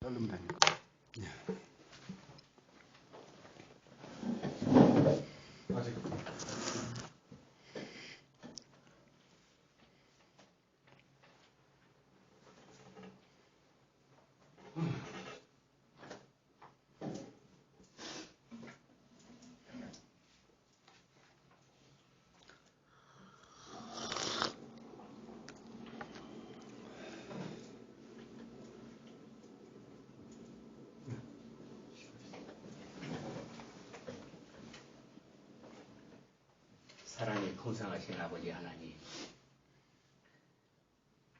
자르면 되니까. 아직. 사랑이 풍성하신 아버지 하나님,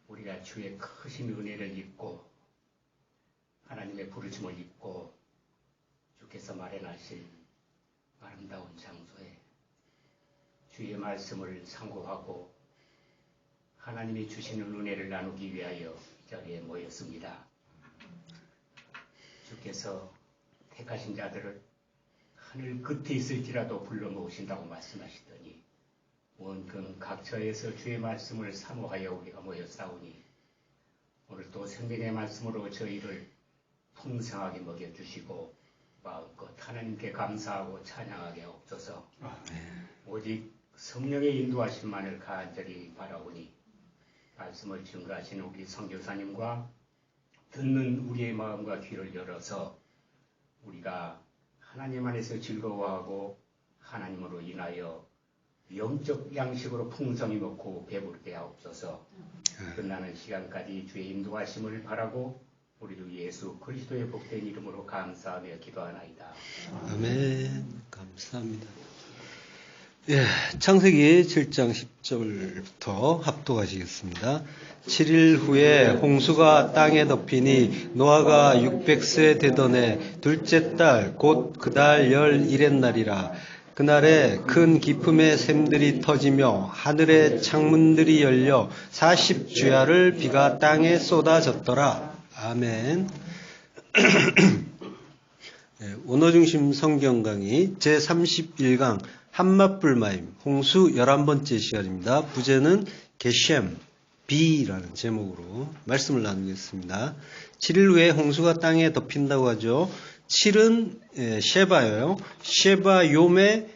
우리가 주의 크신 은혜를 입고 하나님의 부르심을 입고 주께서 마련하신 아름다운 장소에 주의 말씀을 상고하고 하나님이 주시는 은혜를 나누기 위하여 이 자리에 모였습니다. 주께서 택하신 자들을 하늘 끝에 있을지라도 불러 모으신다고 말씀하시더니 원근 각처에서 주의 말씀을 사모하여 우리가 모였사오니 오늘도 생명의 말씀으로 저희를 풍성하게 먹여주시고 마음껏 하나님께 감사하고 찬양하게 하옵소서. 오직 성령의 인도하심만을 간절히 바라오니 말씀을 증거하시는 우리 선교사님과 듣는 우리의 마음과 귀를 열어서 우리가 하나님 안에서 즐거워하고 하나님으로 인하여 영적 양식으로 풍성히 먹고 배부르게 하옵소서. 끝나는 시간까지 주의 인도하심을 바라고 우리도 예수 그리스도의 복된 이름으로 감사하며 기도하나이다. 아멘. 감사합니다. 예, 창세기 7장 10절부터 합독하시겠습니다. 7일 후에 홍수가 땅에 덮이니 노아가 600세 되던 해 둘째 달 곧 그달 11의 날이라. 그날에 큰 기품의 샘들이 터지며 하늘의 창문들이 열려 40주야를 비가 땅에 쏟아졌더라. 아멘. 원어중심 성경 강의 제31강 한맛불마임 홍수 11번째 시간입니다. 부제는 게셴 B라는 제목으로 말씀을 나누겠습니다. 7일 후에 홍수가 땅에 덮인다고 하죠. 7은 셰바예요. 셰바욤에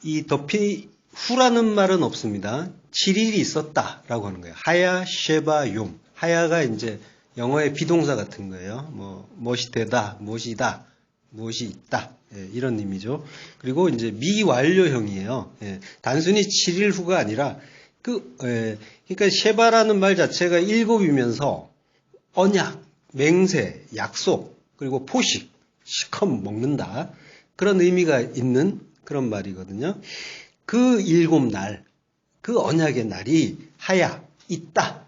이 덮이 후라는 말은 없습니다. 7일이 있었다라고 하는 거예요. 하야 셰바욤. 하야가 이제 영어의 비동사 같은 거예요. 무엇이 되다, 무엇이다, 무엇이 있다. 이런 의미죠. 그리고 이제 미완료형이에요. 단순히 7일 후가 아니라 그러니까 셰바라는 말 자체가 7이면서 언약, 맹세, 약속, 그리고 포식, 시컷 먹는다. 그런 의미가 있는 그런 말이거든요. 그 7날, 그 언약의 날이 하야, 있다.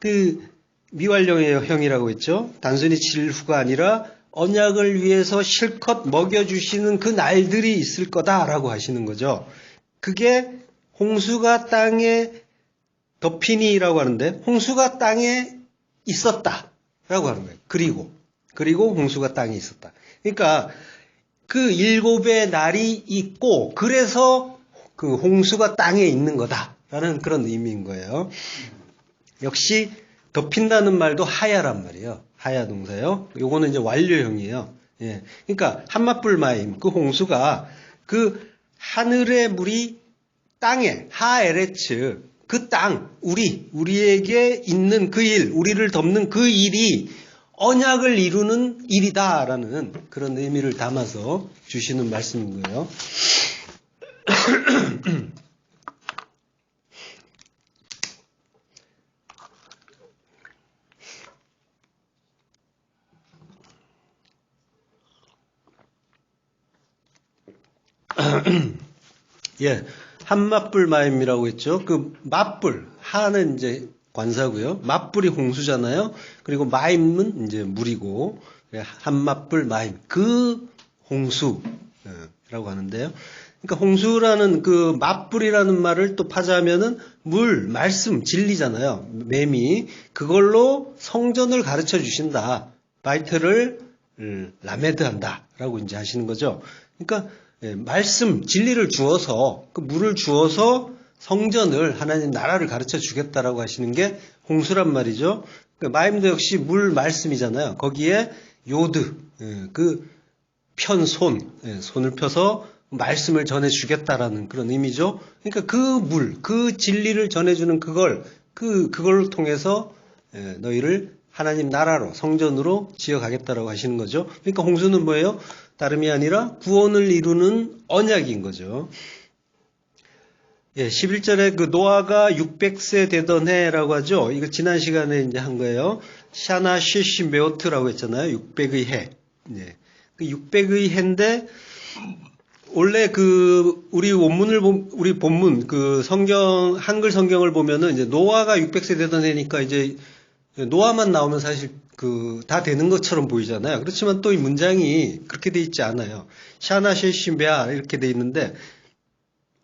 그 미완료형이라고 했죠. 단순히 7일 후가 아니라 언약을 위해서 실컷 먹여주시는 그 날들이 있을 거다라고 하시는 거죠. 그게 홍수가 땅에 덮이니라고 하는데 홍수가 땅에 있었다라고 하는 거예요. 그리고 홍수가 땅에 있었다. 그러니까 그 7의 날이 있고 그래서 그 홍수가 땅에 있는 거다라는 그런 의미인 거예요. 역시 덮인다는 말도 하야란 말이에요. 하야 동사요. 요거는 이제 완료형이에요. 그러니까 한맛불마임 그 홍수가 그 하늘의 물이 땅에 하에레츠 그 땅 우리에게 있는 그 일, 우리를 덮는 그 일이 언약을 이루는 일이다라는 그런 의미를 담아서 주시는 말씀인 거예요. 한맛불마임이라고 했죠. 그 맞불, 하는 이제 관사고요. 맞불이 홍수잖아요. 그리고 마임은 이제 물이고, 한맛불마임, 그 홍수라고 하는데요. 그러니까 홍수라는 그 맞불이라는 말을 또 파자면은 물, 말씀, 진리잖아요. 매미. 그걸로 성전을 가르쳐 주신다. 바이트를 라메드한다. 라고 이제 하시는 거죠. 그러니까 말씀, 진리를 주어서, 그 물을 주어서 성전을, 하나님 나라를 가르쳐 주겠다라고 하시는 게 홍수란 말이죠. 마임도 역시 물 말씀이잖아요. 거기에 요드, 그 편손, 손을 펴서 말씀을 전해주겠다라는 그런 의미죠. 그러니까 그 물, 그 진리를 전해주는 그걸 통해서 너희를 하나님 나라로, 성전으로 지어가겠다라고 하시는 거죠. 그러니까 홍수는 뭐예요? 다름이 아니라 구원을 이루는 언약인 거죠. 11절에 그 노아가 600세 되던 해라고 하죠. 이거 지난 시간에 이제 한 거예요. 샤나 시시 메오트라고 했잖아요. 600의 해. 그 600의 해인데, 원래 우리 본문, 그 한글 성경을 보면은 이제 노아가 600세 되던 해니까 이제 노아만 나오면 사실 다 되는 것처럼 보이잖아요. 그렇지만 또 이 문장이 그렇게 돼 있지 않아요. 샤나 시시 메아 이렇게 돼 있는데,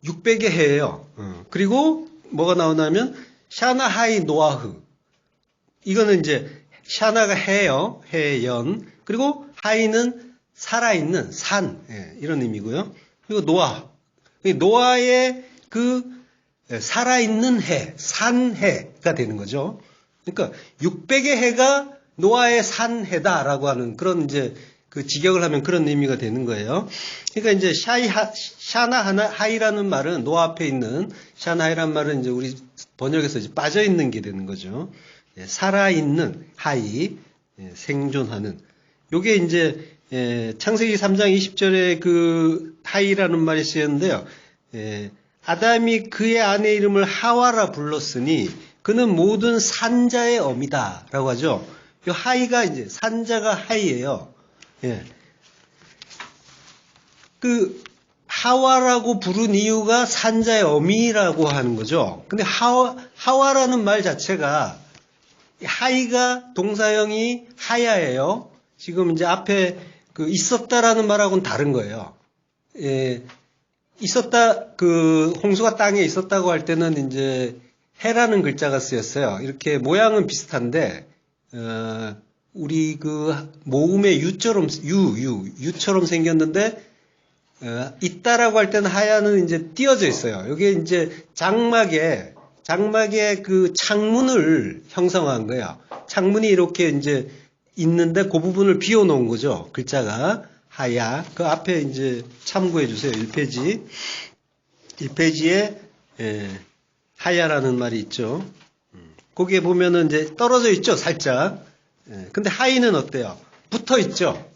600의 해예요. 그리고 뭐가 나오냐면 샤나 하이 노아흐. 이거는 이제 샤나가 해요. 해연. 그리고 하이는 살아있는 산. 이런 의미고요. 그리고 노아. 노아의 그 살아있는 해, 산해가 되는 거죠. 그러니까 600의 해가 노아의 산해다라고 하는 그런 이제 그 직역을 하면 그런 의미가 되는 거예요. 그러니까 이제 샤나하이라는 말은 노아 앞에 있는 샤나하이라는 말은 이제 우리 번역에서 이제 빠져 있는 게 되는 거죠. 살아있는 하이, 생존하는. 요게 이제 창세기 3장 20절에 그 하이라는 말이 쓰였는데요. 아담이 그의 아내 이름을 하와라 불렀으니 그는 모든 산자의 어미다라고 하죠. 요 하이가 이제 산자가 하이예요. 그 하와라고 부른 이유가 산자의 어미라고 하는 거죠. 근데 하와라는 말 자체가 하이가 동사형이 하야예요. 지금 이제 앞에 그 있었다라는 말하고는 다른 거예요. 있었다, 그 홍수가 땅에 있었다고 할 때는 이제 해라는 글자가 쓰였어요. 이렇게 모양은 비슷한데 우리 그 모음의 유처럼 생겼는데 있다라고 할 때는 하야는 이제 띄어져 있어요. 여기에 이제 장막에 그 창문을 형성한 거예요. 창문이 이렇게 이제 있는데 그 부분을 비워놓은 거죠. 글자가 하야. 그 앞에 이제 참고해 주세요. 1페이지에 하야라는 말이 있죠. 거기에 보면은 이제 떨어져 있죠. 살짝. 근데 하이는 어때요? 붙어 있죠.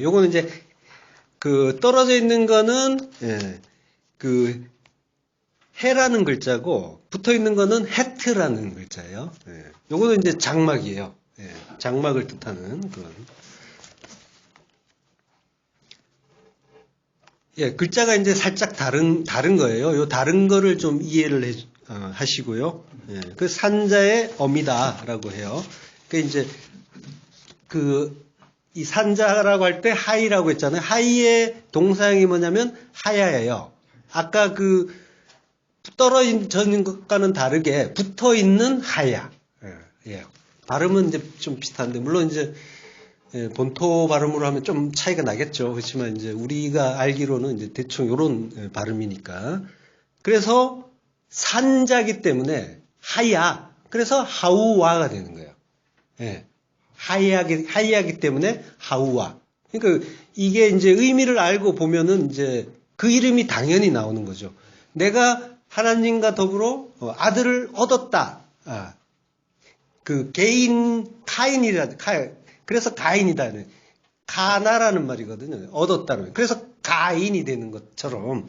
요거는 이제 그 떨어져 있는 거는 그 해라는 글자고 붙어 있는 거는 헤트라는 글자예요. 요거는 이제 장막이에요. 장막을 뜻하는 그런. 글자가 이제 살짝 다른 거예요. 요 다른 거를 좀 이해를 하시고요. 그 산자의 어미다라고 해요. 그 이제 이 산자라고 할 때 하이라고 했잖아요. 하이의 동사형이 뭐냐면 하야예요. 아까 그 떨어지는 것과는 다르게 붙어 있는 하야. 발음은 이제 좀 비슷한데 물론 이제 본토 발음으로 하면 좀 차이가 나겠죠. 그렇지만 이제 우리가 알기로는 이제 대충 이런 발음이니까. 그래서 산자기 때문에 하야. 그래서 하우와가 되는 거예요. 하이하기 때문에 하우와. 그러니까 이게 이제 의미를 알고 보면은 이제 그 이름이 당연히 나오는 거죠. 내가 하나님과 더불어 아들을 얻었다. 그 그래서 가인이다. 가나라는 말이거든요. 얻었다는. 그래서 가인이 되는 것처럼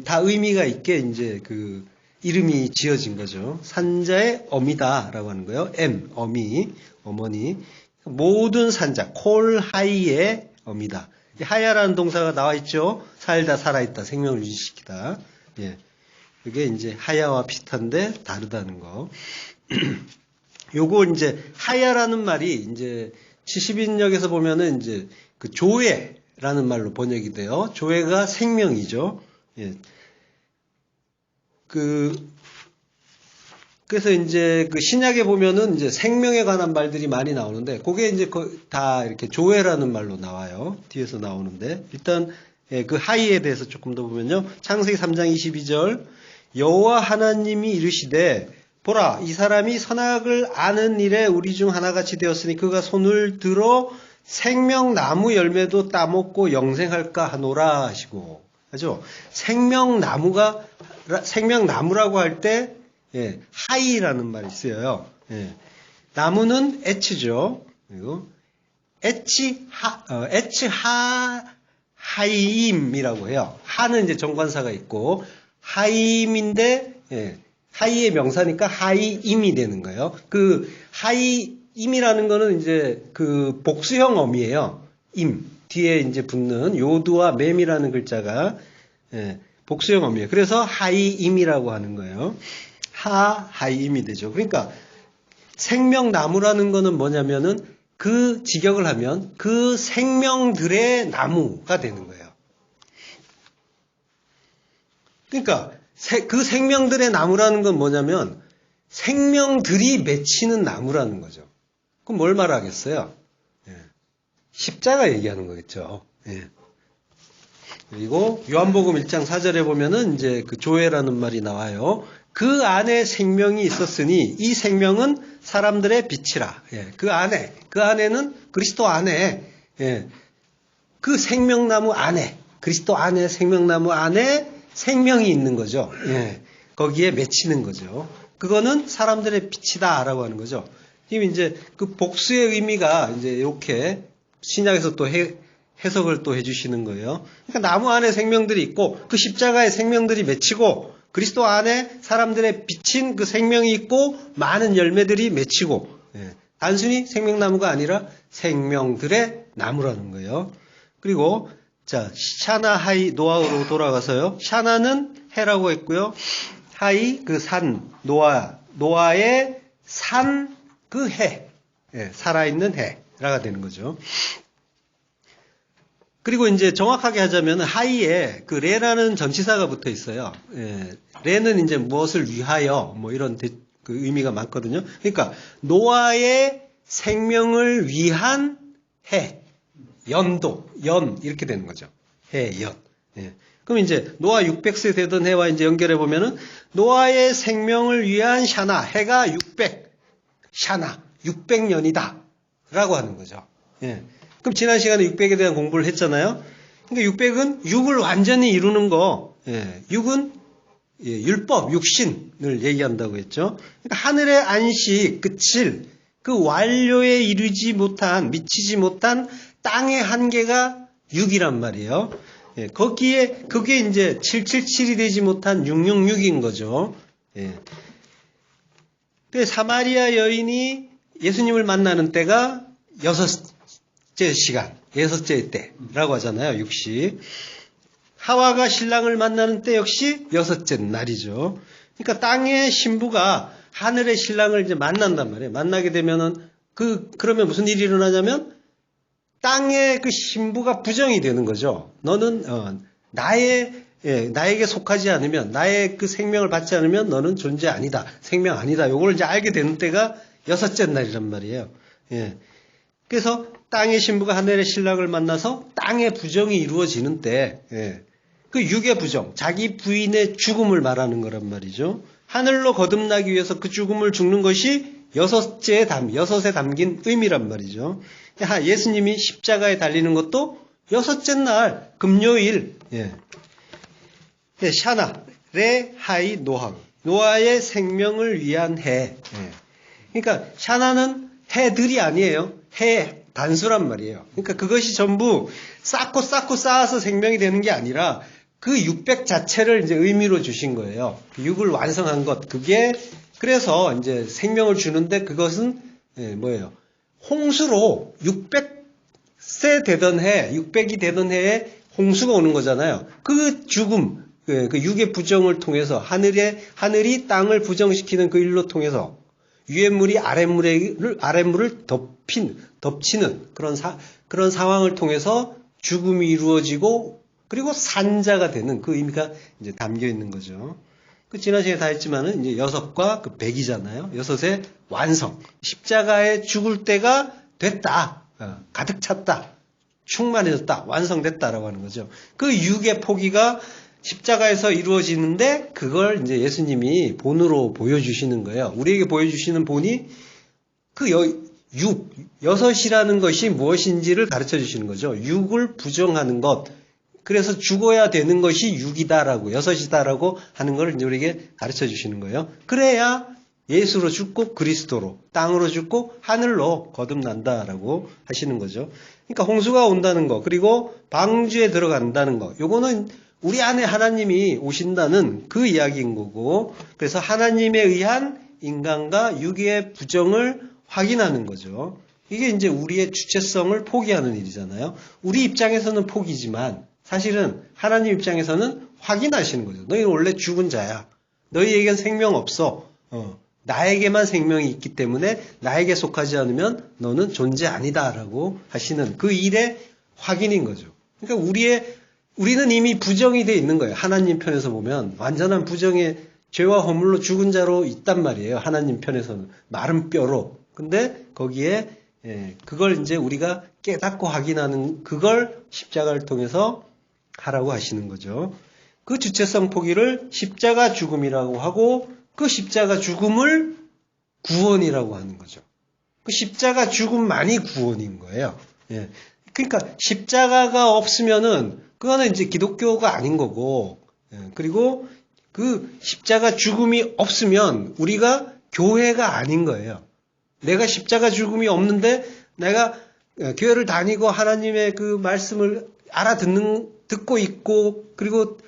다 의미가 있게 이제 그 이름이 지어진 거죠. 산자의 어미다라고 하는 거예요. 어머니. 모든 산자, 콜하이의 어미다. 하야라는 동사가 나와 있죠. 살다, 살아있다, 생명을 유지시키다. 그게 이제 하야와 비슷한데 다르다는 거. 요거 이제 하야라는 말이 이제 70인역에서 보면은 이제 그 조회라는 말로 번역이 돼요. 조회가 생명이죠. 그래서 이제 그 신약에 보면은 이제 생명에 관한 말들이 많이 나오는데 그게 이제 다 이렇게 조회라는 말로 나와요. 뒤에서 나오는데 일단 그 하이에 대해서 조금 더 보면요. 창세기 3장 22절 여호와 하나님이 이르시되 보라, 이 사람이 선악을 아는 일에 우리 중 하나같이 되었으니 그가 손을 들어 생명나무 열매도 따먹고 영생할까 하노라 하시고. 그죠? 생명나무라고 할 때, 예, 하이라는 말이 쓰여요. 예. 나무는 에츠죠. 그리고 하임이라고 해요. 하는 이제 정관사가 있고, 하임인데, 예, 하이의 명사니까 하이임이 되는 거예요. 그 하이임이라는 거는 이제 그 복수형 어미예요. 임. 뒤에 이제 붙는 요두와 맴이라는 글자가, 예, 복수형 어미예요. 그래서 하이임이라고 하는 거예요. 하이임이 되죠. 그러니까 생명나무라는 거는 뭐냐면은 그 직역을 하면 그 생명들의 나무가 되는 거예요. 그러니까 그 생명들의 나무라는 건 뭐냐면 생명들이 맺히는 나무라는 거죠. 그럼 뭘 말하겠어요? 예. 십자가 얘기하는 거겠죠. 예. 그리고 요한복음 1장 4절에 보면은 이제 그 조회라는 말이 나와요. 그 안에 생명이 있었으니 이 생명은 사람들의 빛이라. 예. 그 안에는 그리스도 안에, 예. 그 생명나무 안에, 그리스도 안에, 생명나무 안에 생명이 있는 거죠. 예. 거기에 맺히는 거죠. 그거는 사람들의 빛이다라고 하는 거죠. 지금 이제 그 복수의 의미가 이제 이렇게 신약에서 또 해석을 또 해주시는 거예요. 그러니까 나무 안에 생명들이 있고 그 십자가에 생명들이 맺히고 그리스도 안에 사람들의 빛인 그 생명이 있고 많은 열매들이 맺히고, 예. 단순히 생명나무가 아니라 생명들의 나무라는 거예요. 그리고 자, 샤나 하이 노아로 돌아가서요. 샤나는 해라고 했고요. 하이 그 산, 노아의 산 그 해, 예, 살아있는 해라가 되는 거죠. 그리고 이제 정확하게 하자면 하이에 그 레라는 전치사가 붙어 있어요. 예, 레는 이제 무엇을 위하여 뭐 이런 그 의미가 많거든요. 그러니까 노아의 생명을 위한 해, 연도, 연 이렇게 되는 거죠. 해, 연. 예. 그럼 이제 노아 600세 되던 해와 이제 연결해 보면은 노아의 생명을 위한 샤나, 해가 600년이다 라고 하는 거죠. 예. 그럼 지난 시간에 600에 대한 공부를 했잖아요. 그러니까 600은 6을 완전히 이루는 거, 예. 6은 예, 율법, 육신을 얘기한다고 했죠. 그러니까 하늘의 안식, 그 7, 그 완료에 미치지 못한 땅의 한계가 6이란 말이에요. 예, 그게 이제 777이 되지 못한 666인 거죠. 예. 그 사마리아 여인이 예수님을 만나는 때가 6째 시간, 6째 때라고 하잖아요, 6시. 하와가 신랑을 만나는 때 역시 6째 날이죠. 그러니까 땅의 신부가 하늘의 신랑을 이제 만난단 말이에요. 만나게 되면은, 그러면 무슨 일이 일어나냐면, 땅의 그 신부가 부정이 되는 거죠. 너는, 나에게 속하지 않으면, 나의 그 생명을 받지 않으면 너는 존재 아니다. 생명 아니다. 요걸 이제 알게 되는 때가 6째 날이란 말이에요. 예. 그래서 땅의 신부가 하늘의 신랑을 만나서 땅의 부정이 이루어지는 때, 예. 그 육의 부정, 자기 부인의 죽음을 말하는 거란 말이죠. 하늘로 거듭나기 위해서 그 죽음을 죽는 것이 6에 담긴 의미란 말이죠. 예수님이 십자가에 달리는 것도 6째 날, 금요일, 예. 예, 샤나, 레, 하이, 노아의 생명을 위한 해. 예. 그러니까 샤나는 해들이 아니에요. 해 단수란 말이에요. 그러니까 그것이 전부 쌓고 쌓아서 생명이 되는 게 아니라 그 600 자체를 이제 의미로 주신 거예요. 6을 완성한 것. 그래서 이제 생명을 주는데 그것은 뭐예요? 홍수로 600세 되던 해, 600이 되던 해에 홍수가 오는 거잖아요. 그 죽음, 그 6의 부정을 통해서 하늘이 땅을 부정시키는 그 일로 통해서 위의 물이 아랫물을 덮치는 그런 상황을 통해서 죽음이 이루어지고 그리고 산자가 되는 그 의미가 이제 담겨 있는 거죠. 그 지난 시간에 다 했지만은 이제 6과 그 100이잖아요. 6의 완성. 십자가에 죽을 때가 됐다. 가득 찼다. 충만해졌다. 완성됐다라고 하는 거죠. 그 6의 포기가 십자가에서 이루어지는데 그걸 이제 예수님이 본으로 보여주시는 거예요. 우리에게 보여주시는 본이 그 여섯이라는 것이 무엇인지를 가르쳐 주시는 거죠. 육을 부정하는 것. 그래서 죽어야 되는 것이 육이다라고, 여섯이다라고 하는 걸 이제 우리에게 가르쳐 주시는 거예요. 그래야 예수로 죽고 그리스도로, 땅으로 죽고 하늘로 거듭난다라고 하시는 거죠. 그러니까 홍수가 온다는 거, 그리고 방주에 들어간다는 거, 요거는 우리 안에 하나님이 오신다는 그 이야기인 거고, 그래서 하나님에 의한 인간과 육의 부정을 확인하는 거죠. 이게 이제 우리의 주체성을 포기하는 일이잖아요. 우리 입장에서는 포기지만 사실은 하나님 입장에서는 확인하시는 거죠. 너희는 원래 죽은 자야. 너희에겐 생명 없어. 나에게만 생명이 있기 때문에 나에게 속하지 않으면 너는 존재 아니다라고 하시는 그 일의 확인인 거죠. 그러니까 우리는 이미 부정이 돼 있는 거예요. 하나님 편에서 보면 완전한 부정의 죄와 허물로 죽은 자로 있단 말이에요. 하나님 편에서는 마른 뼈로. 근데 거기에 그걸 이제 우리가 깨닫고 확인하는 그걸 십자가를 통해서 하라고 하시는 거죠. 그 주체성 포기를 십자가 죽음이라고 하고 그 십자가 죽음을 구원이라고 하는 거죠. 그 십자가 죽음만이 구원인 거예요. 예. 그러니까 십자가가 없으면은 그거는 이제 기독교가 아닌 거고, 그리고 그 십자가 죽음이 없으면 우리가 교회가 아닌 거예요. 내가 십자가 죽음이 없는데 내가 교회를 다니고 하나님의 그 말씀을 듣고 있고, 그리고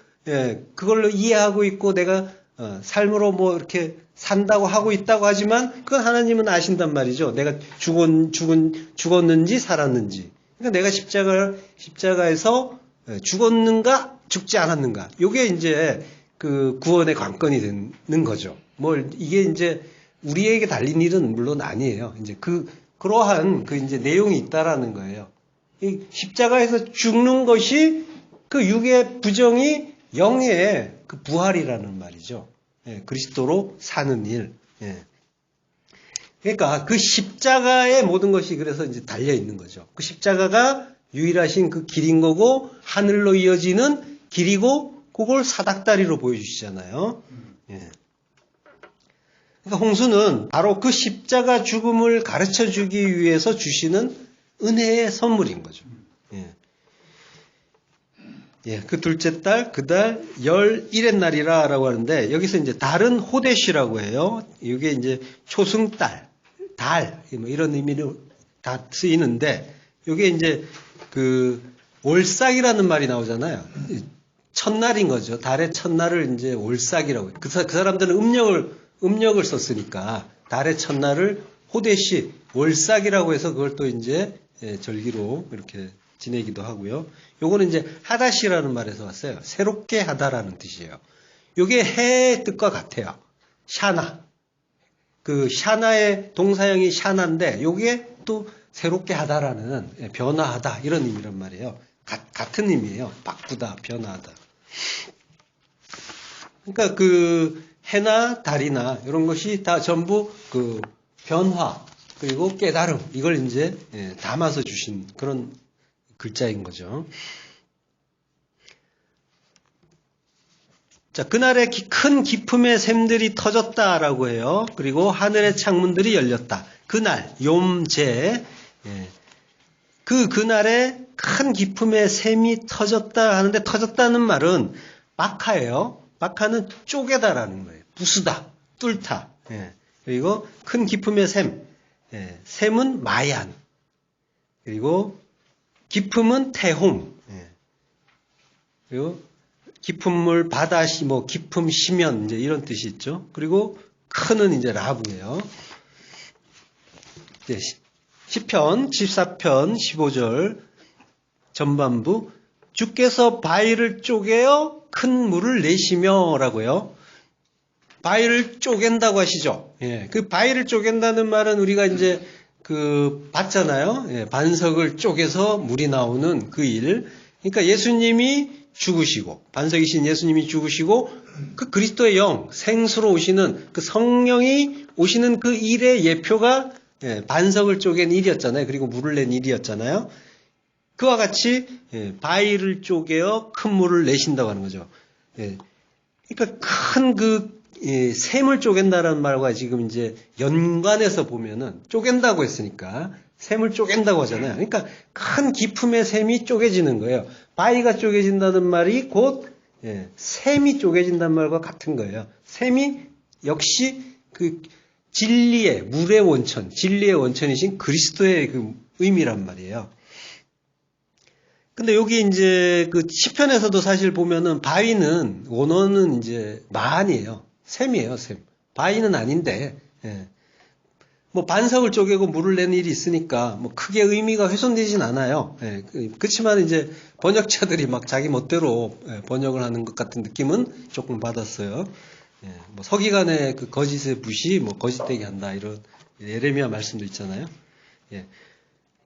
그걸로 이해하고 있고 내가 삶으로 뭐 이렇게 산다고 하고 있다고 하지만 그건 하나님은 아신단 말이죠. 내가 죽었는지 살았는지. 그러니까 내가 십자가에서 죽었는가 죽지 않았는가. 이게 이제 그 구원의 관건이 되는 거죠. 이게 이제 우리에게 달린 일은 물론 아니에요. 이제 그러한 그 이제 내용이 있다라는 거예요. 이 십자가에서 죽는 것이 그 육의 부정이 영의 그 부활이라는 말이죠. 그리스도로 사는 일. 그러니까 그 십자가의 모든 것이 그래서 이제 달려 있는 거죠. 그 십자가가 유일하신 그 길인 거고 하늘로 이어지는 길이고 그걸 사닥다리로 보여주시잖아요. 그러니까 홍수는 바로 그 십자가 죽음을 가르쳐 주기 위해서 주시는 은혜의 선물인 거죠. 그 둘째 달, 그 달 11의 날이라고 하는데 여기서 이제 달은 호데시라고 해요. 이게 이제 초승달, 달 뭐 이런 의미로 다 쓰이는데 이게 이제 그 올싹이라는 말이 나오잖아요. 첫날인 거죠. 달의 첫날을 이제 올싹이라고 해요. 그 사람들은 음력을 썼으니까 달의 첫날을 호데시, 올싹이라고 해서 그걸 또 이제 절기로 이렇게 지내기도 하고요. 요거는 이제 하다시라는 말에서 왔어요. 새롭게 하다라는 뜻이에요. 요게 해의 뜻과 같아요. 샤나. 그 샤나의 동사형이 샤나인데 요게 또 새롭게 하다라는 변화하다 이런 의미란 말이에요. 같은 의미예요. 바꾸다, 변화하다. 그러니까 그 해나 달이나 이런 것이 다 전부 그 변화 그리고 깨달음 이걸 이제 담아서 주신 그런 글자인 거죠. 자, 그날에 큰 기품의 샘들이 터졌다라고 해요. 그리고 하늘의 창문들이 열렸다. 그날, 욤제. 그날에 큰 기품의 샘이 터졌다 하는데 터졌다는 말은 바카예요. 바카는 쪼개다라는 거예요. 부수다, 뚫다. 그리고 큰 기품의 샘. 샘은 마얀. 그리고 기품은 태홈. 그리고 깊은물, 바다, 깊음, 시면, 이제 이런 뜻이 있죠. 그리고 큰은 이제 라브예요. 이제 시편 14편 15절 전반부 주께서 바위를 쪼개어 큰 물을 내시며 라고요. 바위를 쪼갠다고 하시죠. 그 바위를 쪼갠다는 말은 우리가 이제 봤잖아요. 반석을 쪼개서 물이 나오는 그 일. 그러니까 예수님이 죽으시고, 반석이신 예수님이 죽으시고, 그 그리스도의 영, 생수로 오시는 그 성령이 오시는 그 일의 예표가 반석을 쪼갠 일이었잖아요. 그리고 물을 낸 일이었잖아요. 그와 같이 바위를 쪼개어 큰 물을 내신다고 하는 거죠. 예. 그러니까 큰 샘을 쪼갠다라는 말과 지금 이제 연관해서 보면은 쪼갠다고 했으니까 샘을 쪼갠다고 하잖아요. 그러니까 큰 기품의 샘이 쪼개지는 거예요. 바위가 쪼개진다는 말이 곧 샘이 쪼개진다는 말과 같은 거예요. 샘이 역시 그 진리의 물의 원천, 진리의 원천이신 그리스도의 그 의미란 말이에요. 근데 여기 이제 그 시편에서도 사실 보면은 바위는 원어는 이제 마한이에요. 샘이에요, 샘. 바위는 아닌데, 뭐 반석을 쪼개고 물을 내는 일이 있으니까 뭐 크게 의미가 훼손되진 않아요. 그렇지만 이제 번역자들이 막 자기 멋대로 번역을 하는 것 같은 느낌은 조금 받았어요. 뭐 서기관의 그 거짓의 붓이 뭐 거짓되게 한다 이런 예레미야 말씀도 있잖아요.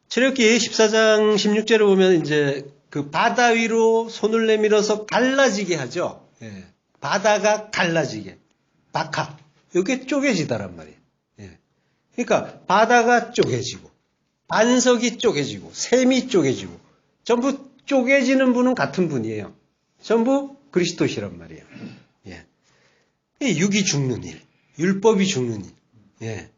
출애굽기 14장 16절을 보면 이제 그 바다 위로 손을 내밀어서 갈라지게 하죠. 바다가 갈라지게. 바카. 이게 쪼개지다란 말이에요. 그러니까 바다가 쪼개지고 반석이 쪼개지고 샘이 쪼개지고 전부 쪼개지는 분은 같은 분이에요. 전부 그리스도시란 말이에요. 육이 죽는 일, 율법이 죽는 일.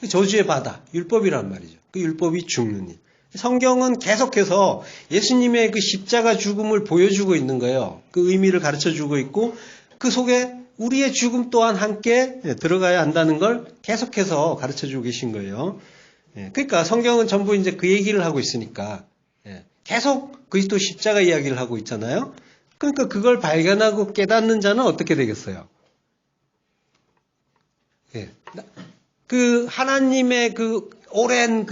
저주의 바다, 율법이란 말이죠. 그 율법이 죽는 일. 성경은 계속해서 예수님의 그 십자가 죽음을 보여주고 있는 거예요. 그 의미를 가르쳐 주고 있고 그 속에 우리의 죽음 또한 함께 들어가야 한다는 걸 계속해서 가르쳐 주고 계신 거예요. 그러니까 성경은 전부 이제 그 얘기를 하고 있으니까 계속 그리스도 십자가 이야기를 하고 있잖아요. 그러니까 그걸 발견하고 깨닫는 자는 어떻게 되겠어요? 그 하나님의 그 오랜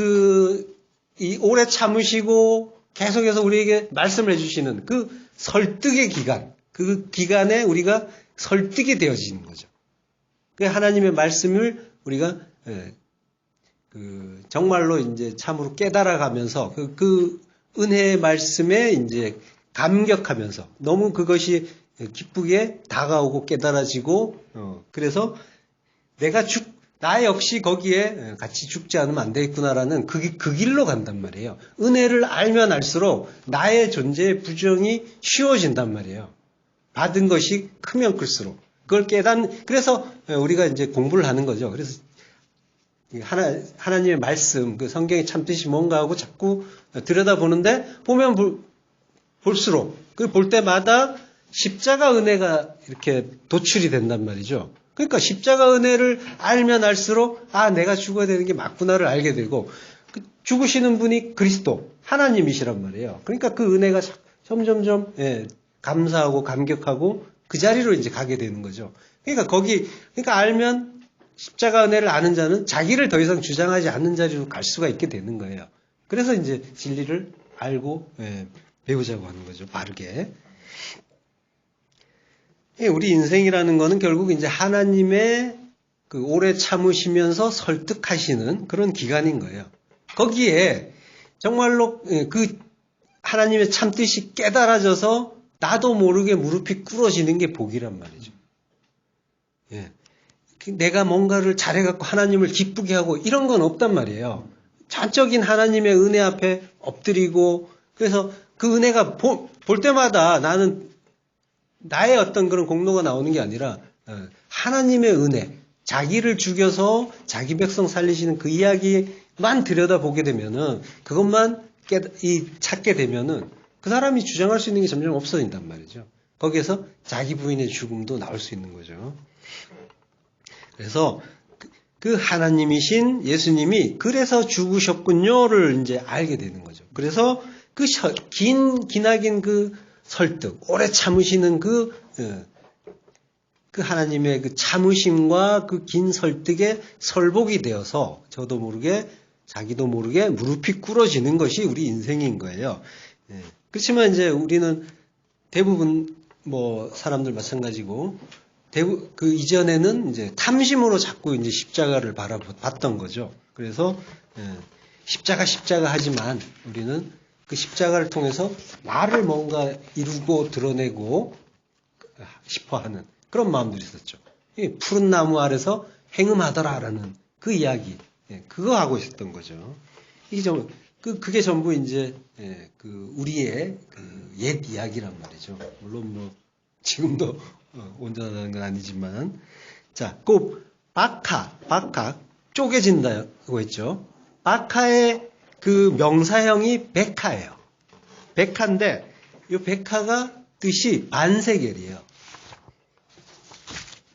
이 오래 참으시고 계속해서 우리에게 말씀을 해주시는 그 설득의 기간, 그 기간에 우리가 설득이 되어지는 거죠. 그 하나님의 말씀을 우리가 정말로 이제 참으로 깨달아가면서 그 은혜의 말씀에 이제 감격하면서 너무 그것이 기쁘게 다가오고 깨달아지고 그래서 나 역시 거기에 같이 죽지 않으면 안 되겠구나라는 그 길로 간단 말이에요. 은혜를 알면 알수록 나의 존재의 부정이 쉬워진단 말이에요. 받은 것이 크면 클수록. 그걸 그래서 우리가 이제 공부를 하는 거죠. 그래서 하나님의 말씀, 그 성경의 참뜻이 뭔가 하고 자꾸 들여다보는데 보면 볼수록, 그 볼 때마다 십자가 은혜가 이렇게 도출이 된단 말이죠. 그러니까 십자가 은혜를 알면 알수록 내가 죽어야 되는 게 맞구나를 알게 되고 죽으시는 분이 그리스도 하나님이시란 말이에요. 그러니까 그 은혜가 점점점 감사하고 감격하고 그 자리로 이제 가게 되는 거죠. 그러니까 알면 십자가 은혜를 아는 자는 자기를 더 이상 주장하지 않는 자리로 갈 수가 있게 되는 거예요. 그래서 이제 진리를 알고 배우자고 하는 거죠. 바르게. 우리 인생이라는 거는 결국 이제 하나님의 그 오래 참으시면서 설득하시는 그런 기간인 거예요. 거기에 정말로 그 하나님의 참뜻이 깨달아져서 나도 모르게 무릎이 꿇어지는 게 복이란 말이죠. 내가 뭔가를 잘해갖고 하나님을 기쁘게 하고 이런 건 없단 말이에요. 전적인 하나님의 은혜 앞에 엎드리고 그래서 그 은혜가 볼 때마다 나의 어떤 그런 공로가 나오는 게 아니라 하나님의 은혜, 자기를 죽여서 자기 백성 살리시는 그 이야기만 들여다보게 되면은 그것만 찾게 되면은 그 사람이 주장할 수 있는 게 점점 없어진단 말이죠. 거기에서 자기 부인의 죽음도 나올 수 있는 거죠. 그래서 그 하나님이신 예수님이 그래서 죽으셨군요를 이제 알게 되는 거죠. 그래서 그 기나긴 그 설득, 오래 참으시는 그 하나님의 그 참으심과 그 긴 설득에 설복이 되어서 저도 모르게 자기도 모르게 무릎이 꿇어지는 것이 우리 인생인 거예요. 그렇지만 이제 우리는 대부분 뭐 사람들 마찬가지고 그 이전에는 이제 탐심으로 자꾸 이제 십자가를 바라봤던 거죠. 그래서 십자가 하지만 우리는 그 십자가를 통해서 나를 뭔가 이루고 드러내고 싶어하는 그런 마음들이 있었죠. 푸른 나무 아래서 행음하더라라는 그 이야기, 그거 하고 있었던 거죠. 그게 전부 이제 그 우리의 그 옛 이야기란 말이죠. 물론 뭐 지금도 온전하다는 건 아니지만. 자, 그 박하, 쪼개진다고 했죠. 박하의 그 명사형이 백하예요. 백하인데, 이 백하가 뜻이 반세겔이에요.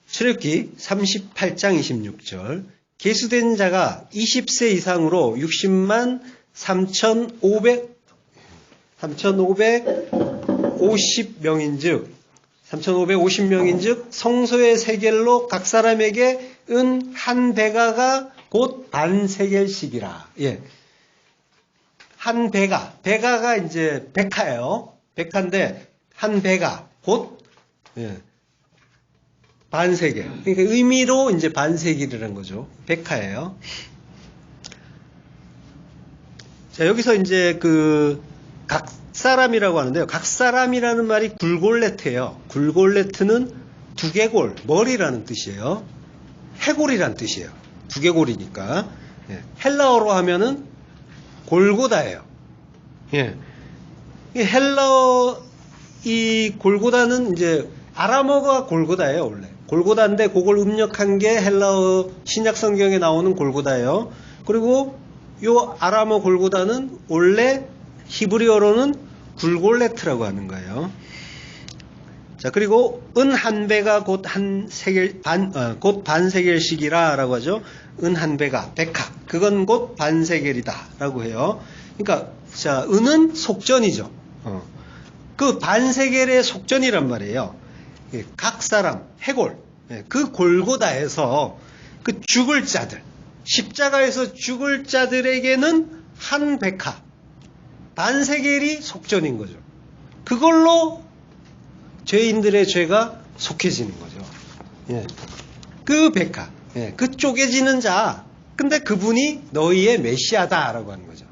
출애굽기 38장 26절. 계수된 자가 20세 이상으로 60만 3,550명인즉 성소의 세겔로 각 사람에게 은 한 베가가 곧 반세겔씩이라. 예. 한 베가가 이제 백하예요. 백하인데 한 베가 곧 반세겔. 그러니까 의미로 이제 반세겔이라는 거죠. 백하예요. 자, 여기서 이제 그 각 사람이라고 하는데요. 각 사람이라는 말이 굴골레트예요. 굴골레트는 두개골, 머리라는 뜻이에요. 해골이란 뜻이에요. 두개골이니까. 예. 헬라어로 하면은 골고다예요. 예. 헬라어 이 골고다는 이제 아람어가 골고다예요, 원래. 골고다인데 그걸 음력한 게 헬라어 신약 성경에 나오는 골고다예요. 그리고 요 아람어 골고다는 원래 히브리어로는 굴골레트라고 하는 거예요. 자, 그리고 은 한 배가 곧 곧 반세겔씩이라라고 하죠. 은 한 배가 백하. 그건 곧 반세겔이다라고 해요. 그러니까 자, 은은 속전이죠. 그 반세겔의 속전이란 말이에요. 각 사람 해골. 그 골고다에서 그 죽을 자들, 십자가에서 죽을 자들에게는 한 백하, 반세겔이 속전인 거죠. 그걸로 죄인들의 죄가 속해지는 거죠. 예. 그 백하, 예. 그 쪼개지는 자, 근데 그분이 너희의 메시아다라고 하는 거죠.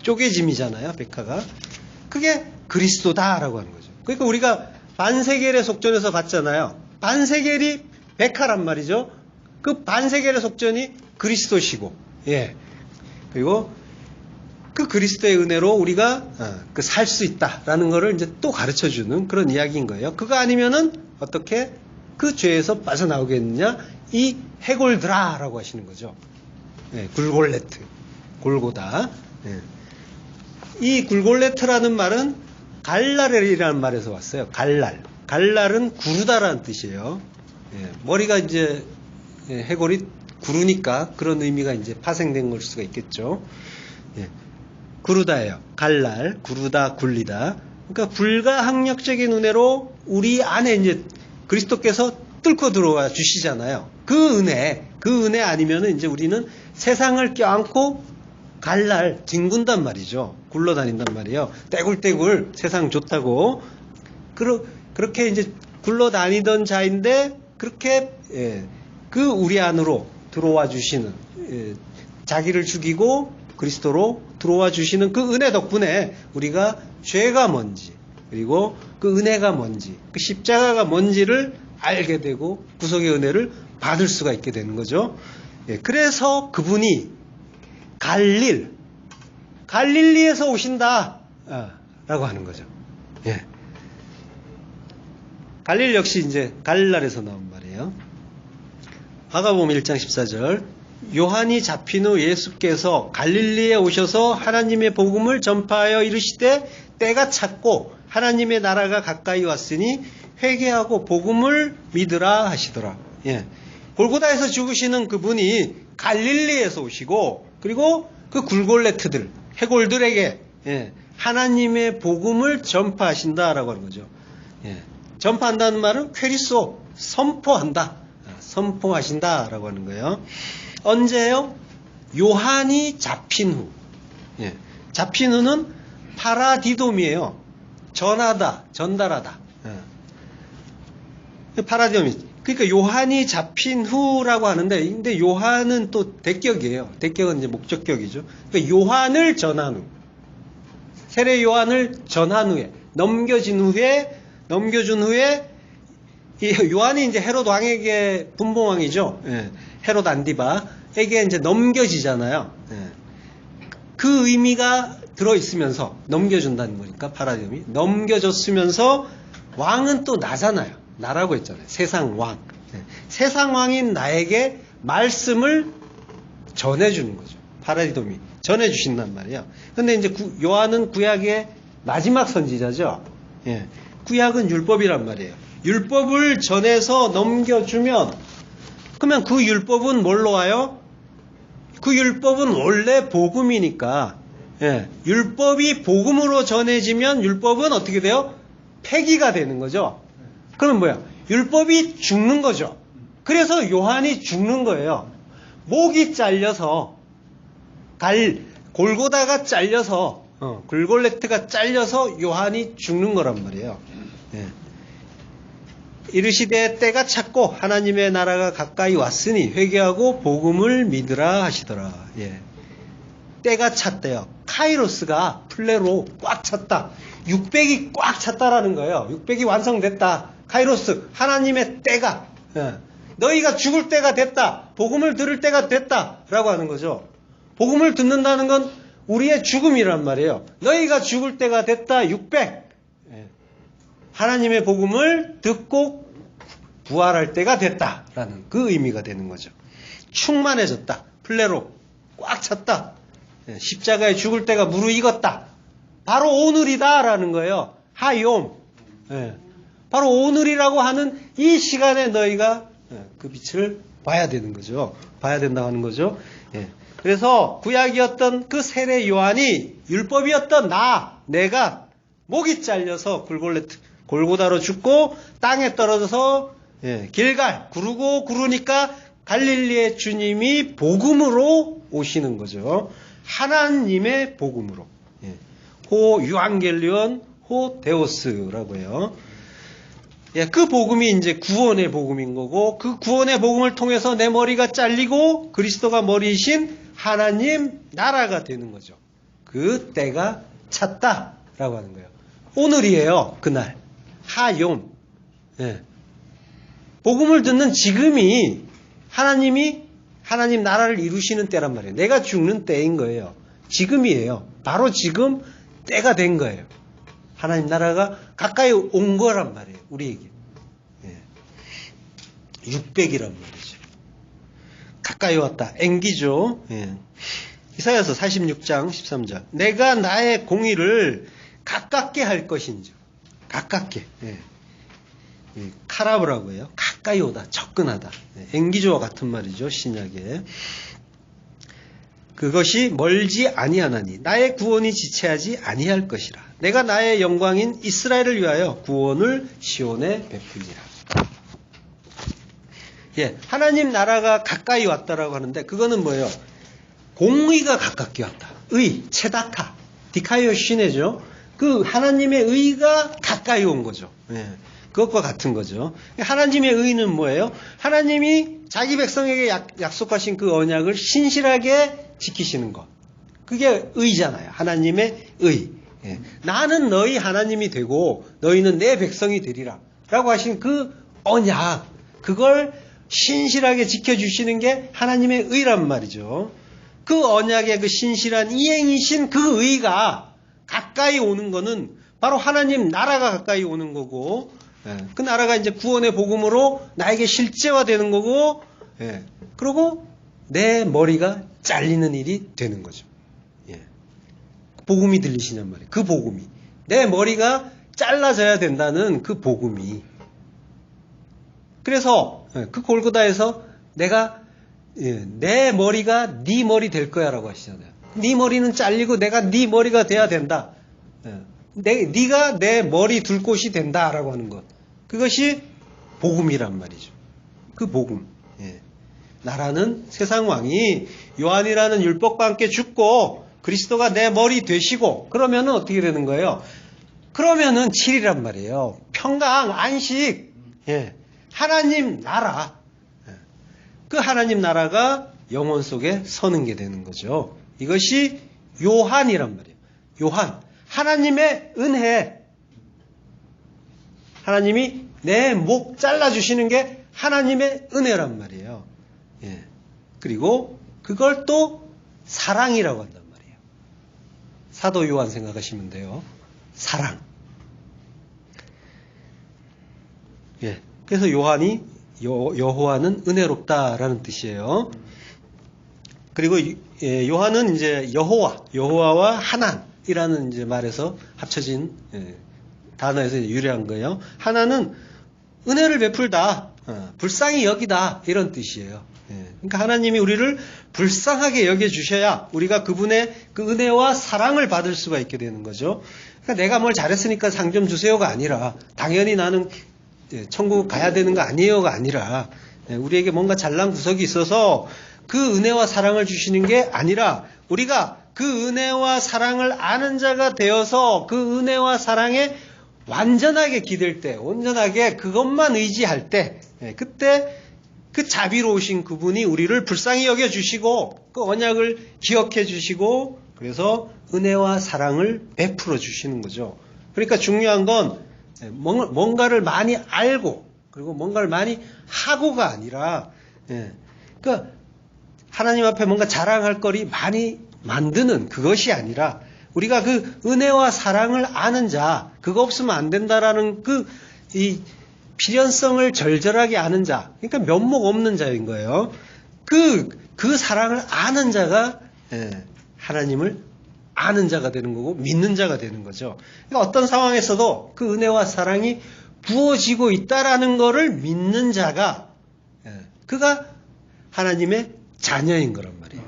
쪼개짐이잖아요, 백하가. 그게 그리스도다라고 하는 거죠. 그러니까 우리가 반세겔의 속전에서 봤잖아요. 반세겔이 백하란 말이죠. 그 반세겔의 속전이 그리스도시고, 예. 그리고 그 그리스도의 은혜로 우리가 살 수 있다라는 것을 이제 또 가르쳐 주는 그런 이야기인 거예요. 그거 아니면은 어떻게 그 죄에서 빠져나오겠느냐? 이 해골드라라고 하시는 거죠. 예, 굴골레트, 골고다. 예. 이 굴골레트라는 말은 갈랄이라는 말에서 왔어요. 갈랄. 갈랄은 구르다라는 뜻이에요. 예, 머리가 이제 해골이 구르니까 그런 의미가 이제 파생된 걸 수가 있겠죠. 예. 구르다예요. 갈랄, 구르다, 굴리다. 그러니까 불가항력적인 은혜로 우리 안에 이제 그리스도께서 뚫고 들어와 주시잖아요. 그 은혜 아니면은 이제 우리는 세상을 껴안고 갈랄, 뒹군단 말이죠. 굴러다닌단 말이에요. 떼굴떼굴 세상 좋다고. 그렇게 이제 굴러다니던 자인데 그렇게 그 우리 안으로 들어와 주시는 자기를 죽이고 그리스도로 들어와 주시는 그 은혜 덕분에 우리가 죄가 뭔지 그리고 그 은혜가 뭔지 그 십자가가 뭔지를 알게 되고 구속의 은혜를 받을 수가 있게 되는 거죠. 그래서 그분이 갈릴리에서 오신다 라고 하는 거죠. 예. 갈릴 역시 이제 갈랄에서 나온 말이에요. 마가복음 1장 14절 요한이 잡힌 후 예수께서 갈릴리에 오셔서 하나님의 복음을 전파하여 이르시되 때가 찼고 하나님의 나라가 가까이 왔으니 회개하고 복음을 믿으라 하시더라. 예. 골고다에서 죽으시는 그분이 갈릴리에서 오시고 그리고 그 굴골레트들 해골들에게 하나님의 복음을 전파하신다라고 하는 거죠. 예. 전파한다는 말은 퀘리소 선포하신다라고 하는 거예요. 언제요? 요한이 잡힌 후. 예. 잡힌 후는 파라디돔이에요. 전달하다. 예. 파라디돔이. 그러니까 요한이 잡힌 후라고 하는데, 근데 요한은 또 대격이에요. 대격은 이제 목적격이죠. 그러니까 요한을 전한 후. 세례 요한을 전한 후에, 넘겨준 후에, 이 요한이 이제 헤롯 왕에게 분봉왕이죠. 예. 헤롯 안디바에게 이제 넘겨지잖아요. 예. 그 의미가 들어있으면서 넘겨준다는 거니까 파라디움이 넘겨졌으면서 왕은 또 나잖아요. 나라고 했잖아요. 세상 왕. 세상 왕인 나에게 말씀을 전해주는 거죠. 파라디돔이 전해주신단 말이에요. 근데 이제 요한은 구약의 마지막 선지자죠. 예. 구약은 율법이란 말이에요. 율법을 전해서 넘겨주면, 그러면 그 율법은 뭘로 와요? 그 율법은 원래 복음이니까, 예. 율법이 복음으로 전해지면 율법은 어떻게 돼요? 폐기가 되는 거죠. 그러면 뭐야? 율법이 죽는 거죠. 그래서 요한이 죽는 거예요. 목이 잘려서, 골고다가 잘려서, 글골레트가 잘려서 요한이 죽는 거란 말이에요. 예. 이르시되 때가 찼고 하나님의 나라가 가까이 왔으니 회개하고 복음을 믿으라 하시더라. 예. 때가 찼대요. 카이로스가 플레로 꽉 찼다. 600이 꽉 찼다라는 거예요. 600이 완성됐다. 카이로스, 하나님의 때가, 예. 너희가 죽을 때가 됐다. 복음을 들을 때가 됐다. 라고 하는 거죠. 복음을 듣는다는 건 우리의 죽음이란 말이에요. 너희가 죽을 때가 됐다. 600. 예. 하나님의 복음을 듣고 부활할 때가 됐다라는 그 의미가 되는 거죠. 충만해졌다. 플레로 꽉 찼다. 예. 십자가에 죽을 때가 무르익었다. 바로 오늘이다라는 거예요. 하욤. 예. 바로 오늘이라고 하는 이 시간에 너희가 그 빛을 봐야 되는 거죠. 봐야 된다고 하는 거죠. 예. 그래서 구약이었던 그 세례 요한이 율법이었던 내가 목이 잘려서 골고다로 죽고 땅에 떨어져서 길갈 구르고 구르니까 갈릴리의 주님이 복음으로 오시는 거죠. 하나님의 복음으로. 호 유앙겔리온 호 데오스라고 해요. 그 복음이 이제 구원의 복음인 거고, 그 구원의 복음을 통해서 내 머리가 잘리고 그리스도가 머리이신 하나님 나라가 되는 거죠. 그 때가 찼다라고 하는 거예요. 오늘이에요. 그날. 하욤. 복음을 듣는 지금이 하나님 나라를 이루시는 때란 말이에요. 내가 죽는 때인 거예요. 지금이에요. 바로 지금 때가 된 거예요. 하나님 나라가 가까이 온 거란 말이에요. 우리에게. 600이란 말이죠. 가까이 왔다. 앵기죠. 이사야서 46장 13절. 내가 나의 공의를 가깝게 할 것인지. 가깝게. 카라브라고 해요. 가까이 오다. 접근하다. 앵기조와 같은 말이죠. 신약에. 그것이 멀지 아니하나니 나의 구원이 지체하지 아니할 것이라. 내가 나의 영광인 이스라엘을 위하여 구원을 시온에 베풀리라. 하나님 나라가 가까이 왔다라고 하는데 그거는 뭐예요? 공의가 가깝게 왔다. 의, 체다카, 디카이오 시네죠. 그 하나님의 의가 가까이 온 거죠. 그것과 같은 거죠. 하나님의 의는 뭐예요? 하나님이 자기 백성에게 약속하신 그 언약을 신실하게 지키시는 것. 그게 의잖아요. 하나님의 의. 나는 너희 하나님이 되고 너희는 내 백성이 되리라 라고 하신 그 언약, 그걸 신실하게 지켜주시는 게 하나님의 의란 말이죠. 그 언약의 그 신실한 이행이신 그 의가 가까이 오는 거는 바로 하나님 나라가 가까이 오는 거고, 그 나라가 이제 구원의 복음으로 나에게 실제화되는 거고, 그리고 내 머리가 잘리는 일이 되는 거죠. 복음이 들리시냔 말이에요. 그 복음이. 내 머리가 잘라져야 된다는 그 복음이. 그래서 그 골고다에서 내가 내 머리가 네 머리 될 거야 라고 하시잖아요. 네 머리는 잘리고 내가 네 머리가 돼야 된다. 네가 내 머리 둘 곳이 된다 라고 하는 것. 그것이 복음이란 말이죠. 그 복음. 나라는 세상 왕이 요한이라는 율법과 함께 죽고 그리스도가 내 머리 되시고 그러면은 어떻게 되는 거예요? 그러면은 7이란 말이에요. 평강, 안식. 하나님 나라. 그 하나님 나라가 영혼 속에 서는 게 되는 거죠. 이것이 요한이란 말이에요. 요한. 하나님의 은혜. 하나님이 내 목 잘라주시는 게 하나님의 은혜란 말이에요. 그리고 그걸 또 사랑이라고 한단 말이에요. 사도 요한 생각하시면 돼요. 사랑. 예. 그래서 여호와는 은혜롭다라는 뜻이에요. 그리고 요한은 이제 여호와와 하나님이라는 이제 말에서 합쳐진 단어에서 유래한 거예요. 하나는 은혜를 베풀다, 불쌍히 여기다 이런 뜻이에요. 그러니까 하나님이 우리를 불쌍하게 여겨주셔야 우리가 그분의 그 은혜와 사랑을 받을 수가 있게 되는 거죠. 그러니까 내가 뭘 잘했으니까 상 좀 주세요가 아니라, 당연히 나는 천국 가야 되는 거 아니에요가 아니라, 우리에게 뭔가 잘난 구석이 있어서 그 은혜와 사랑을 주시는 게 아니라, 우리가 그 은혜와 사랑을 아는 자가 되어서 그 은혜와 사랑에 완전하게 기댈 때, 온전하게 그것만 의지할 때, 그때 그 자비로우신 그분이 우리를 불쌍히 여겨주시고 그 언약을 기억해 주시고, 그래서 은혜와 사랑을 베풀어 주시는 거죠. 그러니까 중요한 건 뭔가를 많이 알고 그리고 뭔가를 많이 하고가 아니라, 그러니까 하나님 앞에 뭔가 자랑할 거리 많이 만드는 그것이 아니라, 우리가 그 은혜와 사랑을 아는 자, 그거 없으면 안 된다라는 이 필연성을 절절하게 아는 자, 그러니까 면목 없는 자인 거예요. 그 사랑을 아는 자가 하나님을 아는 자가 되는 거고 믿는 자가 되는 거죠. 그러니까 어떤 상황에서도 그 은혜와 사랑이 부어지고 있다라는 것을 믿는 자가, 그가 하나님의 자녀인 거란 말이에요.